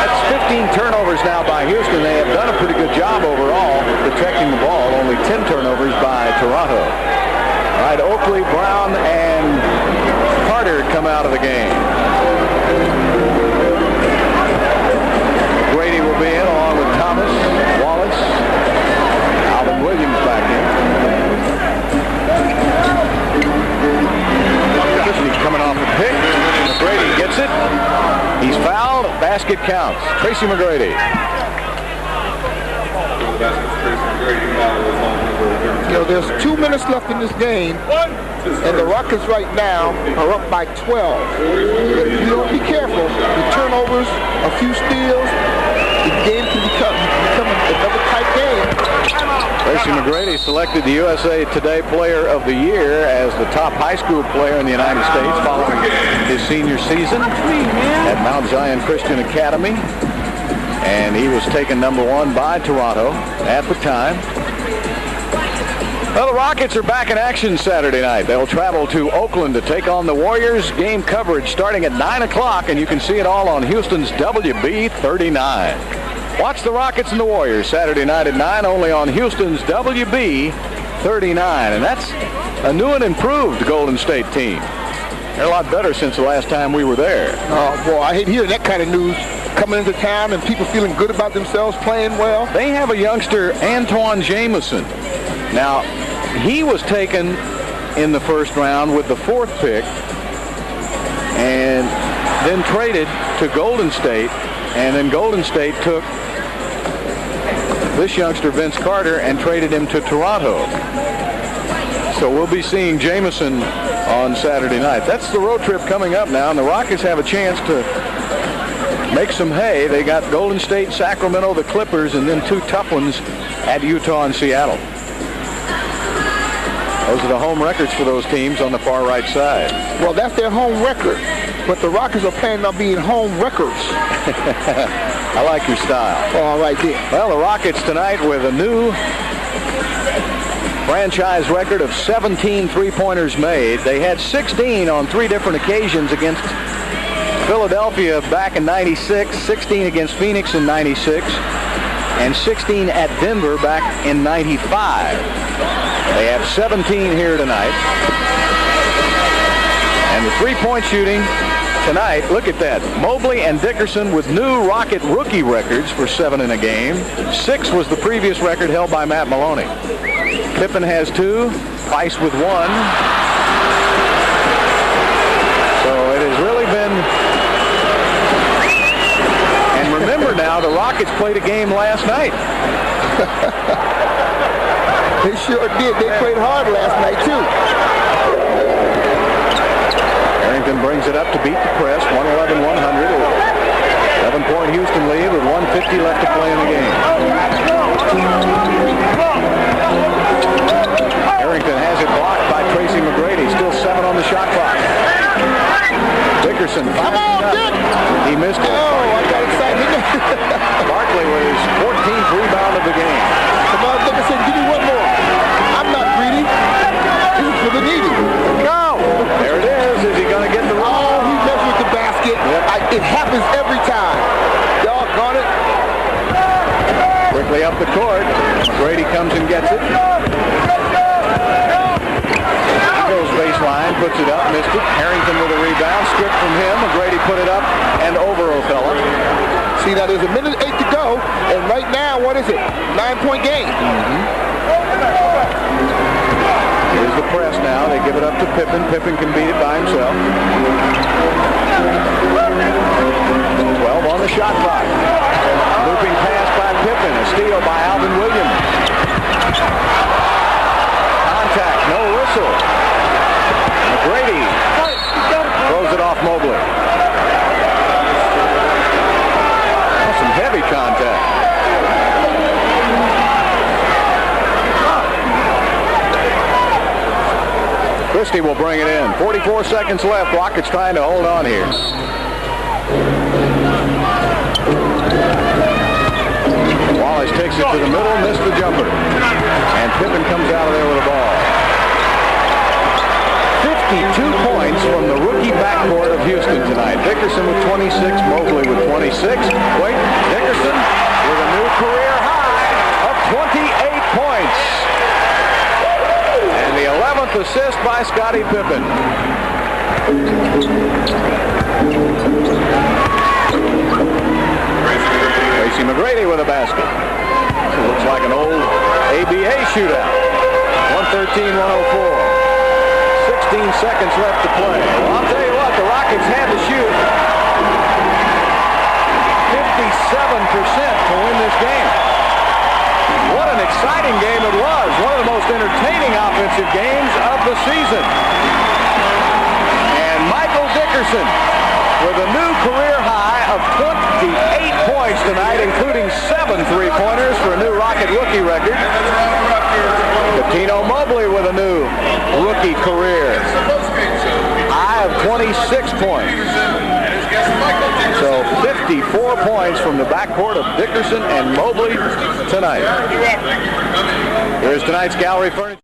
That's 15 turnovers now by Houston. They have done a pretty good job overall protecting the ball. Only 10 turnovers by Toronto. All right, Oakley, Brown, and Carter come out of the game. Grady will be in along with Thomas, Wallace, Alvin Williams back in. Coming off the pick. McGrady gets it. He's fouled. Basket counts. Tracy McGrady. You know, there's 2 minutes left in this game, and the Rockets right now are up by 12. If you don't be careful, the turnovers, a few steals, the game can become another tight game. Tracy McGrady selected the USA Today Player of the Year as the top high school player in the United States following his senior season at Mount Zion Christian Academy. And he was taken #1 by Toronto at the time. Well, the Rockets are back in action Saturday night. They'll travel to Oakland to take on the Warriors. Game coverage starting at 9 o'clock, and you can see it all on Houston's WB 39. Watch the Rockets and the Warriors Saturday night at 9, only on Houston's WB 39. And that's a new and improved Golden State team. They're a lot better since the last time we were there. Oh, boy, I hate hearing that kind of news coming into town and people feeling good about themselves, playing well. They have a youngster, Antoine Jamison. Now, he was taken in the first round with the 4th pick and then traded to Golden State, and then Golden State took this youngster, Vince Carter, and traded him to Toronto. So we'll be seeing Jamison on Saturday night. That's the road trip coming up now, and the Rockets have a chance to make some hay. They got Golden State, Sacramento, the Clippers, and then 2 tough ones at Utah and Seattle. Those are the home records for those teams on the far right side. Well, that's their home record, but the Rockets are planning on being home records. I like your style. All right, then. Well, the Rockets tonight with a new franchise record of 17 three-pointers made. They had 16 on 3 different occasions against Philadelphia back in 96, 16 against Phoenix in 96, and 16 at Denver back in 95. They have 17 here tonight. And the three-point shooting tonight, look at that. Mobley and Dickerson with new Rocket rookie records for 7 in a game. 6 was the previous record held by Matt Maloney. Pippen has 2, Price with 1. So it has really been... And remember now, the Rockets played a game last night. They sure did. They played hard last night, too. Harrington brings it up to beat the press, 111-100. 11-point Houston lead with 1:50 left to play in the game. Harrington has it blocked by Tracy McGrady. Still 7 on the shot clock. Dickerson Come on, Dick! He missed it. Oh, I got excited. Barkley with his 14th rebound of the game. Come on, Dickerson, give me one more. I'm not greedy. This is for the needy. No! There it is. Is he going to get the rebound? Oh, he messed with the basket. Yep. It happens every time. Doggone it. Quickly up the court. Brady comes and gets it. Goes baseline, puts it up, missed it. Harrington with a rebound, stripped from him. McGrady put it up and over O'Fella. See, now there's 1:08 to go, and right now, what is it? 9-point game. Here's the press now. They give it up to Pippen. Pippen can beat it by himself. 12 on the shot clock. Looping pass by Pippen. A steal by Alvin Williams. Contact, no whistle. McGrady throws it off Mobley. That's some heavy contact. Christie will bring it in. 44 seconds left. Rockets trying to hold on here. Wallace takes it to the middle, missed the jumper. And Pippen comes out of there with the ball. 52 points from the rookie backcourt of Houston tonight. Dickerson with 26, Mobley with 26. Wait, Dickerson with a new career high of 28 points. And the 11th assist by Scottie Pippen. Tracy McGrady with a basket. It looks like an old ABA shootout. 113-104. 16 seconds left to play. Well, I'll tell you what, the Rockets had to shoot 57% to win this game. What an exciting game it was. One of the most entertaining offensive games of the season. And Michael Dickerson with a new career high of 28 points tonight, including 7 three-pointers for a new Rocket rookie record. Tino Mobley with a new rookie career high of 26 points. So 54 points from the backcourt of Dickerson and Mobley tonight. Here's tonight's gallery furniture.